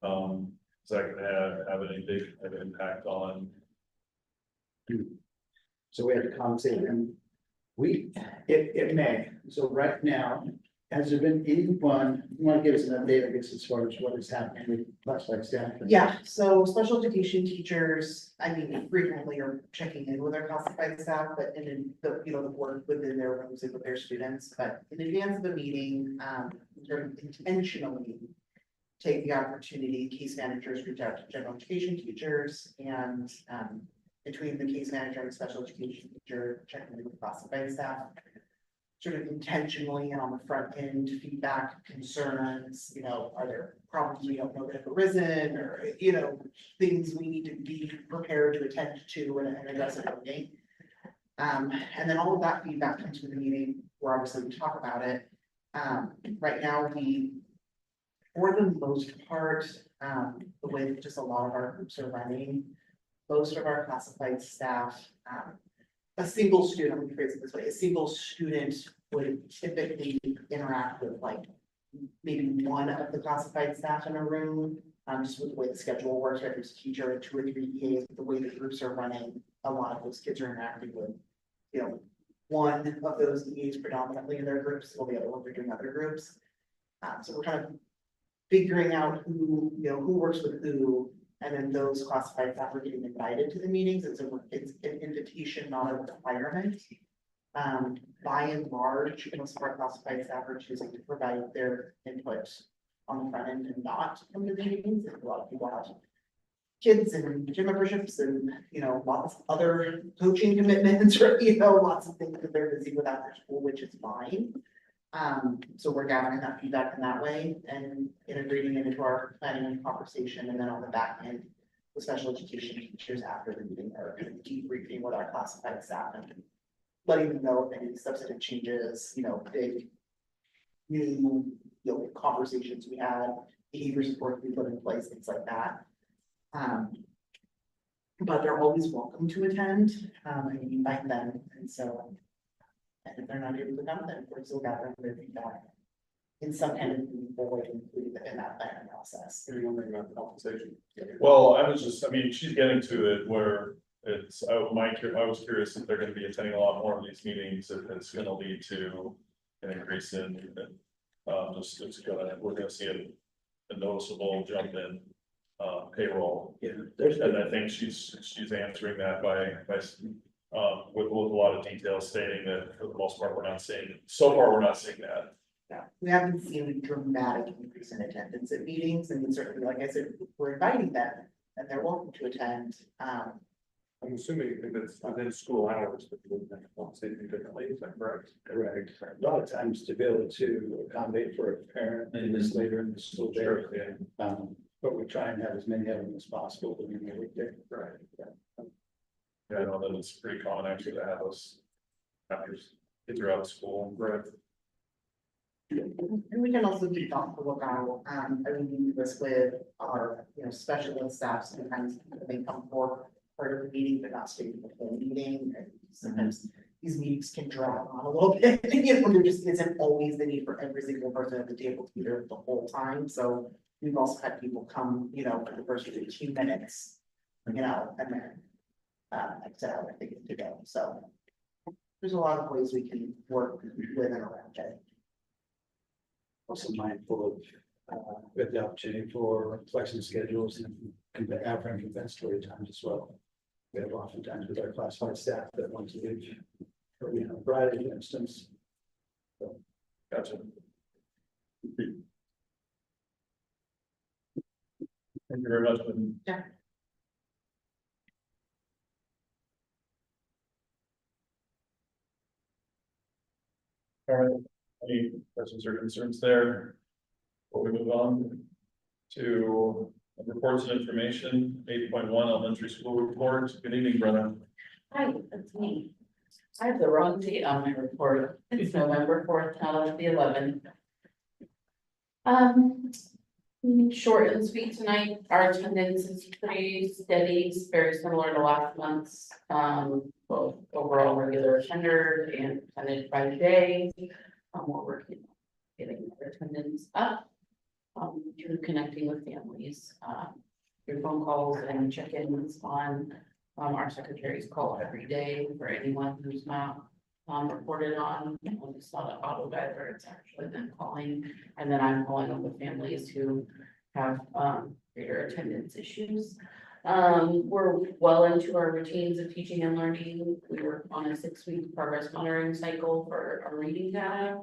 Is that gonna have any big impact on? So we have to compensate them. It may, so right now, has there been anyone, you want to give us an update, I guess, as far as what is happening with classified staff? Yeah, so special education teachers, I mean, frequently are checking in with their classified staff, but in the, you know, the work within their rooms and with their students, but in advance of the meeting, sort of intentionally take the opportunity, case managers reach out to general education teachers and, between the case manager and special education teacher, checking in with classified staff sort of intentionally and on the front end, feedback, concerns, are there problems we don't know that have arisen, or, things we need to be prepared to attend to and address it early. And then all of that feedback comes to the meeting, where obviously we talk about it. Right now, for the most part, the way that just a lot of our groups are running, most of our classified staff, a single student, let me phrase it this way, a single student would typically interact with like maybe one of the classified staff in a room, just with the way the schedule works, right? There's a teacher, 2 or 3 EAs, the way the groups are running, a lot of those kids are interacting with, one of those EAs predominantly in their groups, while the other ones are doing other groups. So we're kind of figuring out who works with who, and then those classified staff are getting invited to the meetings. It's an invitation, not a requirement. By and large, most of our classified staff are choosing to provide their input on the front end and not come to meetings. And a lot of people have kids and gym memberships and, lots of other coaching commitments, or, lots of things that they're busy with after school, which is fine. So we're gathering that feedback in that way and integrating it into our planning and conversation, and then on the back end, the special education teachers after the meeting are kind of debriefing with our classified staff and letting them know if any substantive changes, big new, conversations we had, behavior support we put in place, things like that. But they're always welcome to attend, and we invite them, and so. And if they're not able to come, then we're still gathering their feedback in some kind of meaningful way, including in that planning process. Maybe one thing about the compensation. Well, she's getting to it where it's, I was curious if they're gonna be attending a lot more of these meetings, if it's gonna lead to an increase in, we're gonna see a noticeable jump in payroll. Yeah, And I think she's answering that by with a lot of detail stating that for the most part, we're not seeing that. Yeah, we haven't seen a dramatic increase in attendance at meetings, and certainly, like I said, we're inviting them, and they're welcome to attend. I'm assuming that's within school hours, but you wouldn't have to compensate them differently, is that correct? correct. A lot of times to be able to accommodate for a parent and this later in the school day. Sure, yeah. But we try and have as many of them as possible during the weekday. Right. Yeah, I know that it's pretty common actually to have those after kids are out of school. Right. And we can also be thoughtful about, we do this with our, specialist staff, sometimes they come for part of the meeting, but not stay for the whole meeting, and sometimes these meetings can drag on a little bit, there just isn't always the need for every single person at the table to be there the whole time, so we've also had people come, for the first 15 minutes, and then exit, I think, to go, so there's a lot of ways we can work with and around it. Also mindful of, with the opportunity for flexing schedules and offering compensatory times as well. We have oftentimes with our classified staff that want to leave, or, Friday, for instance. Gotcha. Thank you very much. Yeah. All right, any questions or concerns there? Before we move on to reports and information, 8.1 elementary school report. Good evening, Brenna. Hi, that's me. I have the wrong date on my report. It's November 4th, not of the 11th. Short and sweet tonight. Our attendance is pretty steady, it's very similar to last month's. Both overall regular attender and attended by the day. We're working on getting their attendance up. Through connecting with families, through phone calls and check-ins on, our secretaries call every day for anyone who's not, reported on. It's not an auto dialer, it's actually them calling, and then I'm calling up with families who have, greater attendance issues. We're well into our routines of teaching and learning. We were on a 6-week progress monitoring cycle for our reading data.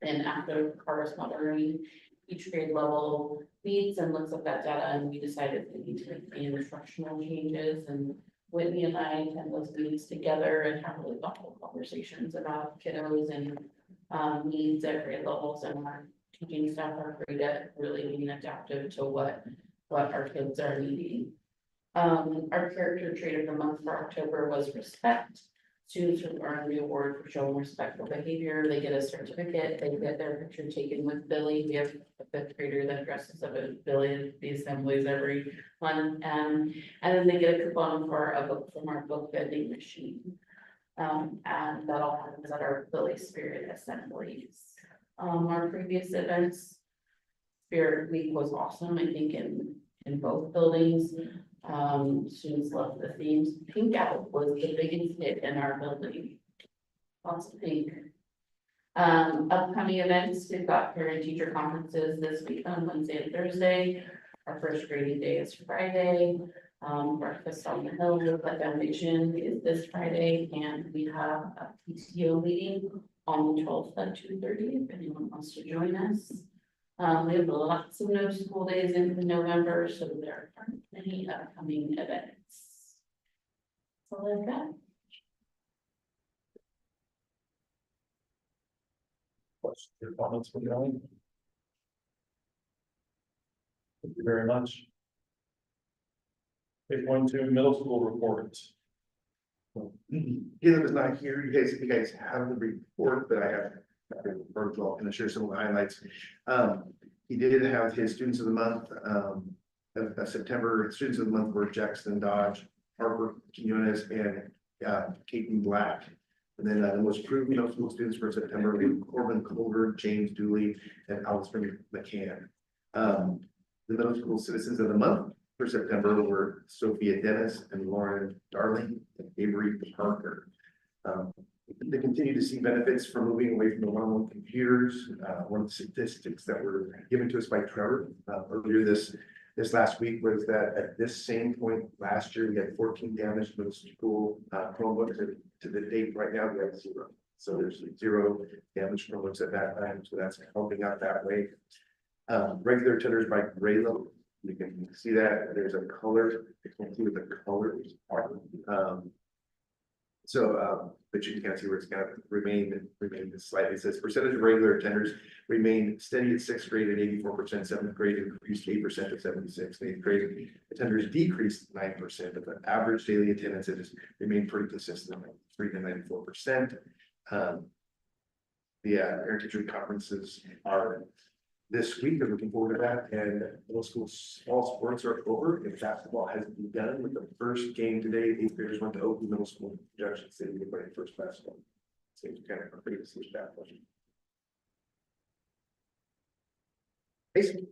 And after progress monitoring, each grade level meets and looks at that data, and we decided we need to make any instructional changes, and Whitney and I attend those meetings together and have really thoughtful conversations about kiddos and needs at grade levels, and our teaching staff are great at really being adaptive to what our kids are needing. Our character trait of the month for October was respect. Students who earn the award for showing respectful behavior, they get a certificate, they get their picture taken with Billy. We have a fifth grader that dresses up as Billy at the assemblies every month, and then they get a coupon for a book from our book vending machine. And that all happens at our Billy Spirit assemblies. Our previous events, Spirit Week was awesome, I think in both buildings. Students loved the themes. Pink Out was the biggest hit in our building. Lots of pink. Upcoming events, we've got parent teacher conferences this week on Wednesday and Thursday. Our first grading day is Friday. Breakfast on the Hill with the foundation is this Friday, and we have a PTO meeting on the 12th at 2:30 if anyone wants to join us. We have lots of no school days in November, so there aren't any upcoming events. So like that. Questions or comments from the audience? Thank you very much. 8.2 middle school report. Caleb is not here. You guys have the report, but I have. I'm going to share some of the highlights. He did have his students of the month, of September. Students of the month were Jackson Dodge, Harper Quinones, and Caden Black. And then the most proven middle school students for September were Corbin Culver, James Dooley, and Allison McCann. The middle school citizens of the month for September were Sophia Dennis and Lauren Darling and Avery Parker. They continue to see benefits from moving away from the one-on-one computers. One of the statistics that were given to us by Trevor earlier this last week was that at this same point last year, we had 14 damaged middle school Chromebooks. To the date right now, we have 0. So there's 0 damaged Chromebooks at that time. So that's helping out that way. Regular attenders by grade level. You can see that there's a color. It's included the colors part. But you can kind of see where it's kind of remained slightly. It says percentage of regular attenders remained steady at 6th grade at 84%, 7th grade increased 8% to 76%, 8th grade attenders decreased 9%, but the average daily attendance has remained pretty consistent, 3 to 94%. The parent teacher conferences are this week. I'm looking forward to that. And middle school all sports are over. And basketball has begun with the first game today. 8th graders went to Oakland Middle School, Junction City, to play first basketball. Seems kind of pretty to see that one. Basically.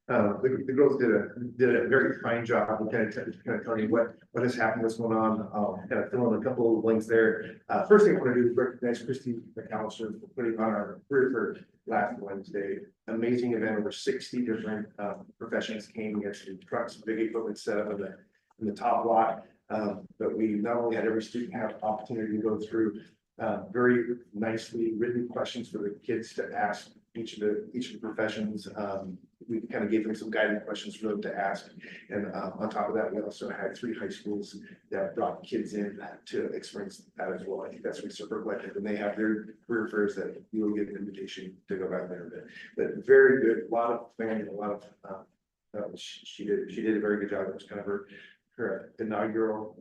The girls did a very fine job of kind of telling you what has happened, what's going on. Kind of fill in a couple of links there. First thing I want to do is recognize Christy McAllister for putting on our career for last Wednesday. Amazing event. Over 60 different professions came. We had some trucks, big equipment set up in the top lot. But we not only had every student have opportunity to go through very nicely written questions for the kids to ask each of the professions. We kind of gave them some guiding questions for them to ask. And on top of that, we also had 3 high schools that brought kids in to experience that as well. I think that's super collective, and they have their career fairs that you will get an invitation to go back there. But very good, a lot of planning, a lot of she did a very good job. It was kind of her inaugural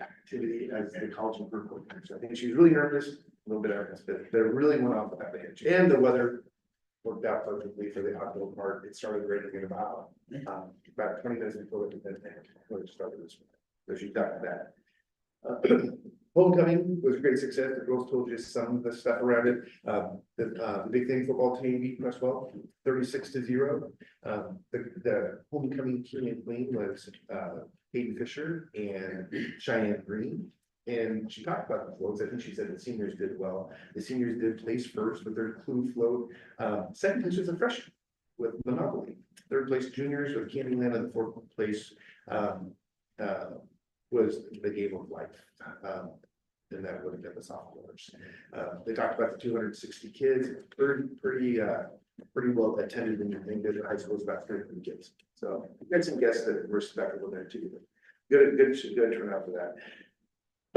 activity as the college and group coordinator. So I think she was really nervous, a little bit nervous, but they really went off at the hinge. And the weather worked out perfectly for the outdoor part. It started raining in about 20 minutes before the event started this morning. So she got that. Homecoming was a great success. The girls told you some of the stuff around it. The Big Thing football team beat Crestwell 36-0. The homecoming king and queen was Hayden Fisher and Cheyenne Green. And she talked about the floats. I think she said the seniors did well. The seniors did place first with their clue float. Second place was a freshman with Monopoly. Third place juniors with Candyland, and the 4th place was the Game of Life. And that would have been the sophomores. They talked about the 260 kids, pretty well attended, and I think that high school is about 30 kids. So we had some guests that were respectable there too. Good turnout for that.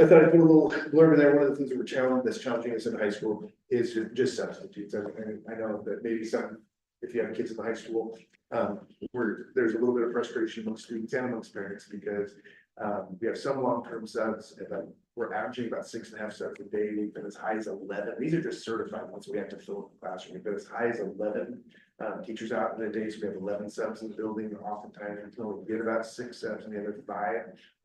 I thought I'd put a little blurb in there. One of the things that that's challenging us in high school is just substitutes. I know that maybe if you have kids in the high school, there's a little bit of frustration among students and amongst parents because we have some long-term subs and we're averaging about 6.5 subs a day. We've been as high as 11. These are just certified ones we have to fill in the classroom. We've been as high as 11 teachers out in a day. So we have 11 subs in the building. Oftentimes until we get about 6 subs and the other 5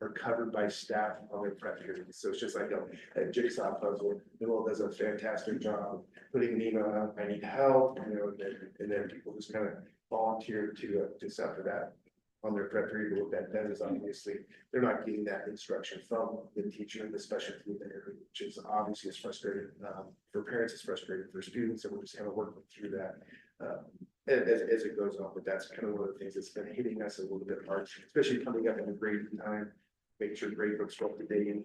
are covered by staff on their prep periods. So it's just like a jigsaw puzzle. Noel does a fantastic job putting an email out, I need help, and then people just kind of volunteer to suffer that on their prep period. What that does is obviously they're not getting that instruction from the teacher in the specialty area, which is obviously is frustrating for parents, it's frustrating for students, and we're just kind of working through that as it goes on. But that's kind of one of the things that's been hitting us a little bit hard, especially coming up in the grading time, making sure grade books are up to date, and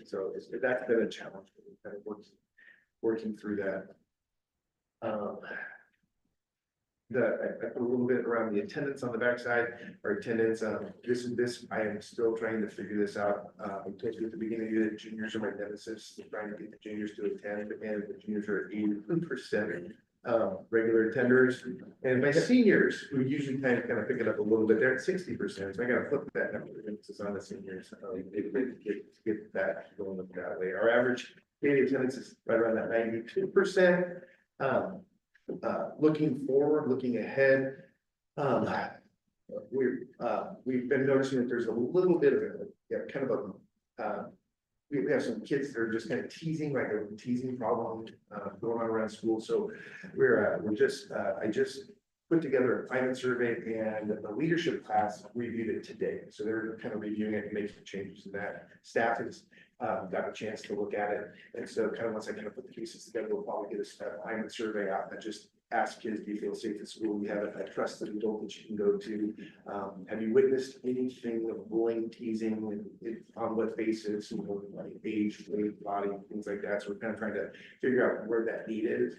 so that's been a challenge. Kind of working through that. I put a little bit around the attendance on the backside. Our attendance, this I am still trying to figure this out. I told you at the beginning of the year, juniors are my nemesis. Trying to get the juniors to attend, and the juniors are at 80% regular attenders, and my seniors, who usually kind of pick it up a little bit, they're at 60%. So I got to flip that number of emphasis on the seniors. Get that going that way. Our average daily attendance is right around that 92%. Looking forward, looking ahead, we've been noticing that there's a little bit of we have some kids that are just kind of teasing, like a teasing problem going on around school. So I just put together a climate survey, and the leadership class reviewed it today. So they're kind of reviewing it and making changes to that. Staff has got a chance to look at it. And so kind of once I kind of put the pieces together, we'll probably get a climate survey out that just ask kids, do you feel safe at school? You have a trusted adult that you can go to. Have you witnessed anything of bullying, teasing, on what basis, like age, weight, body, things like that. So we're kind of trying to figure out where that need is.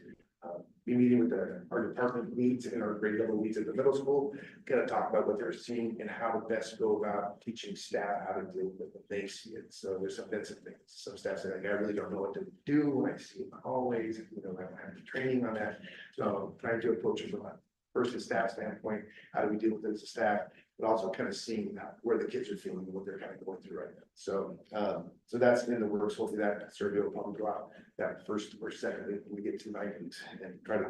Be meeting with our department leads and our grade level leads at the middle school, kind of talk about what they're seeing and how to best go about teaching staff how to deal with it when they see it. So there's some things. Some staff say, like, I really don't know what to do when I see it in the hallways, I don't have training on that. So trying to approach it from a first staff standpoint, how do we deal with it as a staff, but also kind of seeing where the kids are feeling and what they're kind of going through right now. So that's in the works. Hopefully that survey will probably go out that first or second week when we get to 9 weeks, and try to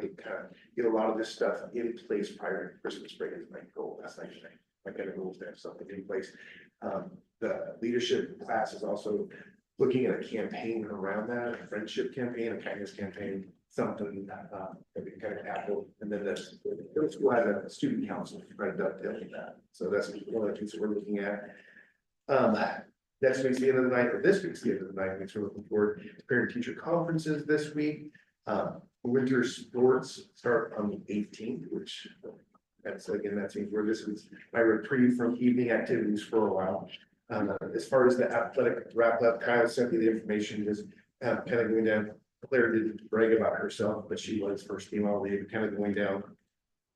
get a lot of this stuff in place prior to Christmas break is my goal. That's my kind of goal is to have something in place. The leadership class is also looking at a campaign around that, a friendship campaign, a kindness campaign, something that we can kind of tackle. And then the school has a student council right up there. So that's one of the things that we're looking at. Next week's the end of the night, or this week's the end of the night. We're looking forward to parent teacher conferences this week. Winter sports start on the 18th, which that seems where this is my reprieve from evening activities for a while. As far as the athletic wrap up, Kyle sent me the information, is kind of going down. Claire didn't brag about herself, but she was first team all league, kind of going down.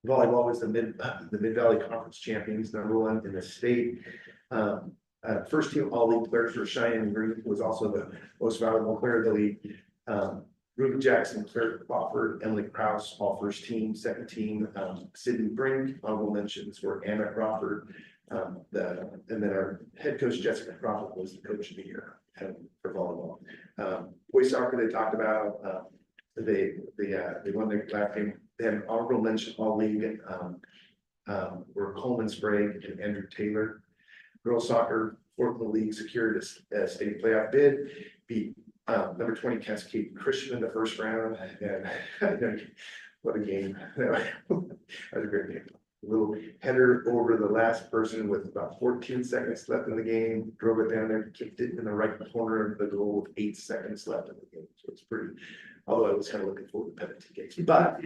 Volleyball was the Mid Valley Conference champions, #1 in the state. First team all league players for Cheyenne Green was also the most valuable player of the league. Ruby Jackson, Claire Crawford, Emily Krause, all first team. Second team, Sydney Brink. Honorable mentions were Anna Crawford. And then our head coach Jessica Crawford was the coach of the year for volleyball. Boys soccer they talked about. They won their last game. They had an honorable mention all league. Were Coleman Sprague and Andrew Taylor. Girls soccer, fourth in the league, secured a state playoff bid. Beat number 20 Cascade Christian in the first round. And what a game! That was a great game. A little header over the last person with about 14 seconds left in the game. Drove it down there, kicked it in the right corner of the goal with 8 seconds left in the game. So it's pretty. Although I was kind of looking forward to penalty kicks, but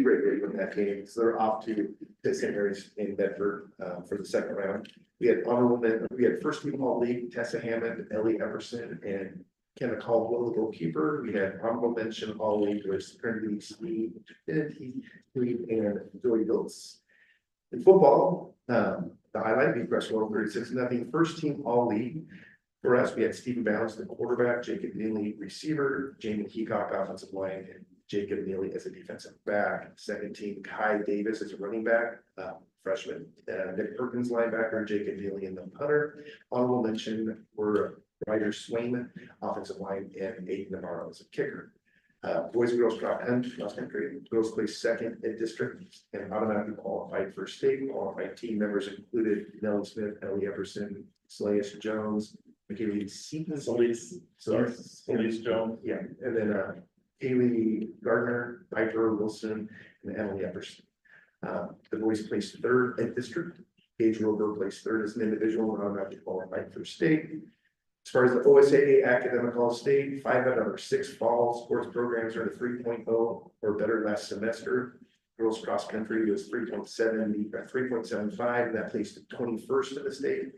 great win that game. So they're off to St. Mary's in Bedford for the second round. We had first team all league, Tessa Hammond, Ellie Everson, and Kenna Caldwell, the goalkeeper. We had honorable mention all league was Trinity Steve, and Joey Biltz. In football, the highlight beat Crestwell 36-0. First team all league. For us, we had Stephen Balance, the quarterback, Jacob Neely, receiver, Jamie Heacock, offensive line, and Jacob Neely as a defensive back. Second team, Kai Davis as a running back, freshman, Nick Perkins linebacker, Jacob Neely and the punter. Honorable mention were Ryder Swain, offensive line, and Aiden Navarro as a kicker. Boys and girls cross country, girls placed second in district and automatically qualified for state. Qualified team members included Nellie Smith, Ellie Everson, Slayus Jones, McKinney Seaton, Elise Jones. yeah, and then Haley Gardner, Piper Wilson, and Emily Everson. The boys placed third in district. Gage Rover placed third as an individual and automatically qualified for state. As far as the OSAA academic all state, 5 out of our 6 fall sports programs are at a 3.0 or better last semester. Girls cross country was 3.75, and that placed 21st in the state.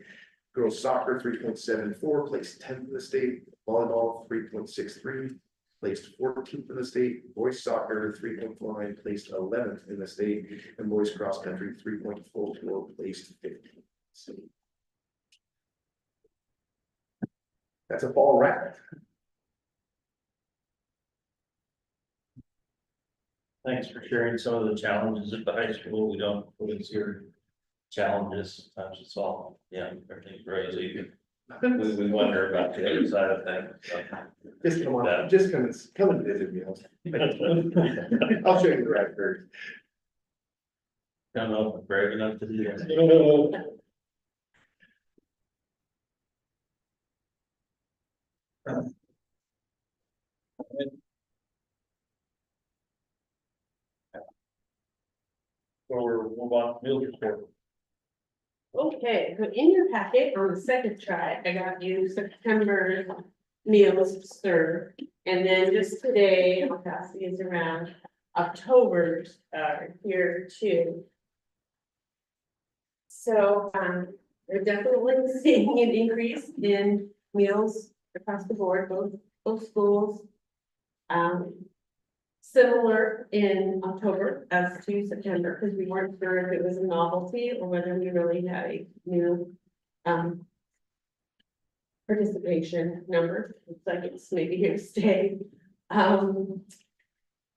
Girls soccer 3.74, placed 10th in the state. Volleyball 3.63, placed 14th in the state. Boys soccer 3.49, placed 11th in the state, and boys cross country 3.44, placed 15th. That's a fall wrap. Thanks for sharing some of the challenges at the high school. We don't always hear challenges. Sometimes it's all, yeah, everything's crazy. We wonder about the other side of things. So. Just come on, just come and visit me. I'll show you the raspberries. Don't know if I'm brave enough to do that. Or move on, meals report. Okay, so in your packet on the second try, I got you September meals served. And then just today, I'll pass these around, October's here too. So we're definitely seeing an increase in meals across the board, both schools. Similar in October as to September, because we weren't sure if it was a novelty or whether we really had a new participation number. Looks like it's maybe here to stay.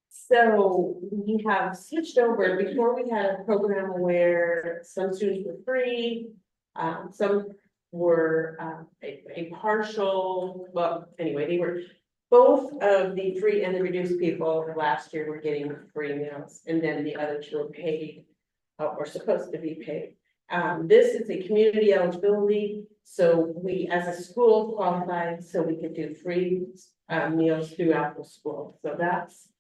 So we have switched over. Before we had a program where some students were free, some were a partial, well, anyway, they were both of the free and the reduced people last year were getting free meals, and then the other two were paid, or supposed to be paid. This is a community eligibility, so we as a school qualified, so we could do free meals throughout the school. So that's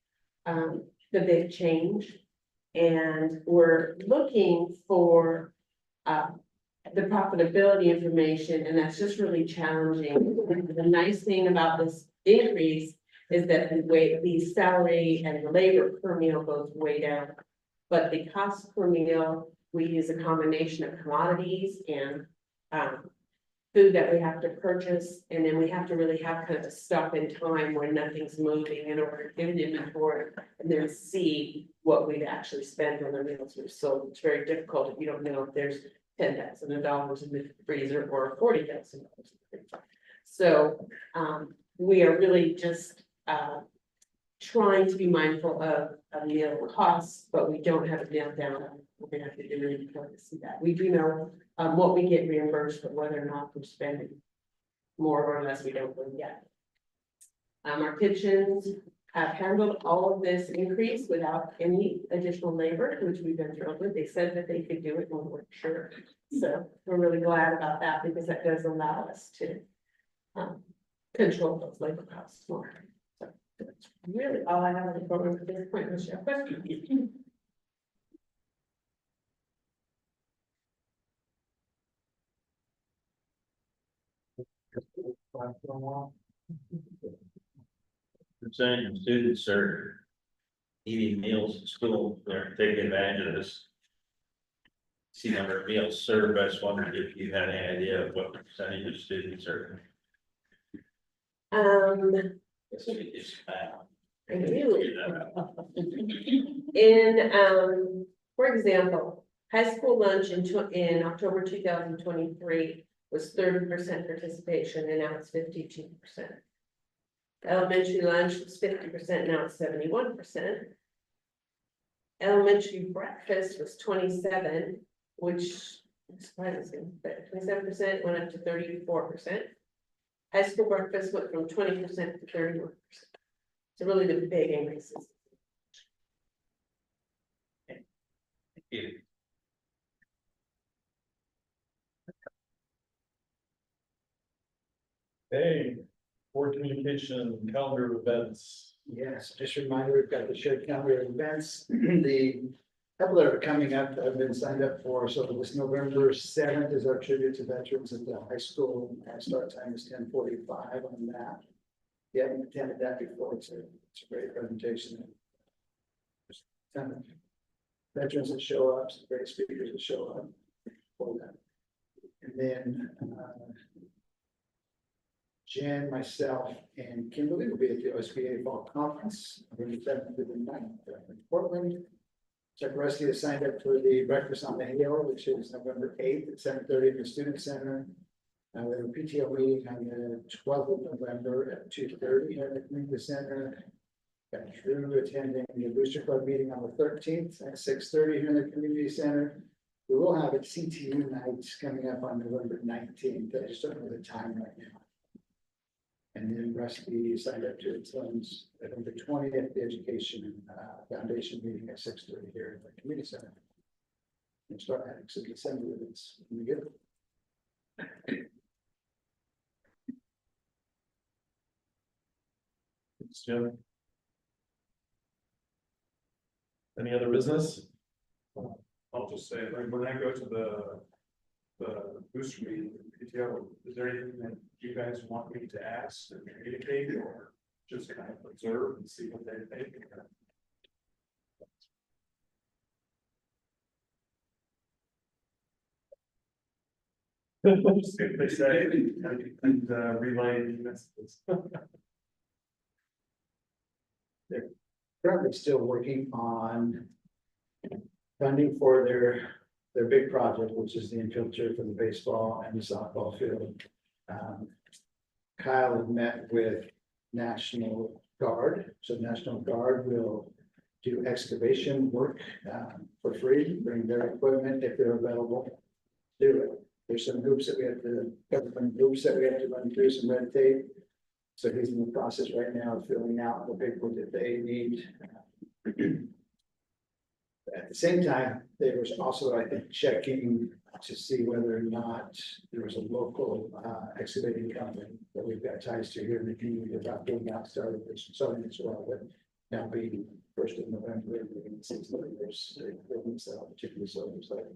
the big change. And we're looking for the profitability information, and that's just really challenging. The nice thing about this increase is that the salary and the labor per meal goes way down. But the cost per meal, we use a combination of commodities and food that we have to purchase, and then we have to really have kind of a stop in time when nothing's moving in order to get an inventory and then see what we'd actually spend on the meals. So it's very difficult if you don't know if there's $10,000 in the freezer or $40,000. So we are really just trying to be mindful of meal costs, but we don't have it nailed down. We're gonna have to do really important to see that. We do know what we get reimbursed, but whether or not we're spending more or less, we don't know yet. Our kitchens have handled all of this increase without any additional labor, which we've been thrilled with. They said that they could do it when we weren't sure. So we're really glad about that because that does allow us to control those labor costs more. So that's really all I have on the program at this point. Unless you have questions. Percentage of students are eating meals at school, they're taking advantage of this. See number of meals served. I just wondered if you had any idea of what percentage of students are. Guess we just, I do. In, for example, high school lunch in October 2023 was 30% participation, and now it's 52%. Elementary lunch was 50%, now it's 71%. Elementary breakfast was 27, which is surprising, but 27% went up to 34%. High school breakfast went from 20% to 31%. So really the big increases. Hey, board communication, calendar of events. Yes, just a reminder, we've got the shared calendar of events, the couple that are coming up that have been signed up for, so this November 7th is our tribute to veterans at the high school. Our start time is 10:45 on that. If you haven't attended that before, it's a great presentation. There's a ton of veterans that show up, some great speakers that show up for that. And then, Jen, myself, and Kimberly will be at the OSBA Fall Conference, November 7th to the 9th in Portland. Chuck Rusty has signed up for the Breakfast on the Hill, which is November 8th at 7:30 in the Student Center. We have a PTO meeting on the 12th of November at 2:30 at the Community Center. Got Drew attending the Booster Club meeting on the 13th at 6:30 here in the Community Center. We will have a CTU night coming up on November 19th. I just don't know the time right now. And then Rusty signed up to attend November 20th, the Education Foundation meeting at 6:30 here in the Community Center. And start having some assembly events when we get it. Thanks, Jim. Any other business? I'll just say, like, when I go to the booster meeting, PTO, is there anything that you guys want me to ask or communicate, or just kind of observe and see what they think? Just if they say, and relay messages. Currently still working on funding for their big project, which is the infield turf for the baseball and the softball field. Kyle had met with National Guard, so National Guard will do excavation work for free, bring their equipment if they're available. Do it. There's some hoops that we have to, government hoops that we have to run through, some red tape. So he's in the process right now of filling out the paperwork that they need. At the same time, there was also, I think, checking to see whether or not there was a local excavating company that we've got ties to here in the community about getting out started this summer as well, but now being 1st of November, and 6 years, particularly so it's like,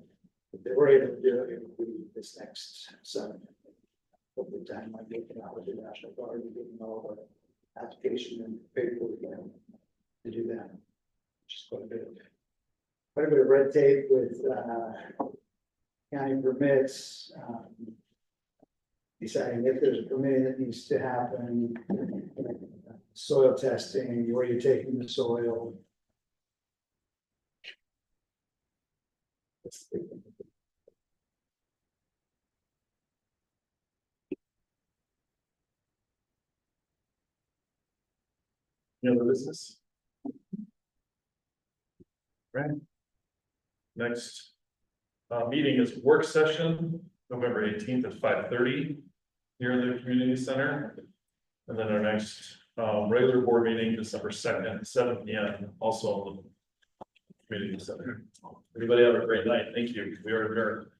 if they were able to do it, it would be this next summer. Hopefully time might get out with the National Guard and getting all the application and paperwork to do that. Which is quite a bit of red tape with county permits, deciding if there's a permitting that needs to happen, soil testing, where you're taking the soil. That's the big thing. Any other business? Right. Next meeting is work session, November 18th at 5:30 here in the community center. And then our next regular board meeting, December 2nd at 7 p.m. also in the community center. Everybody have a great night. Thank you. We are adjourned.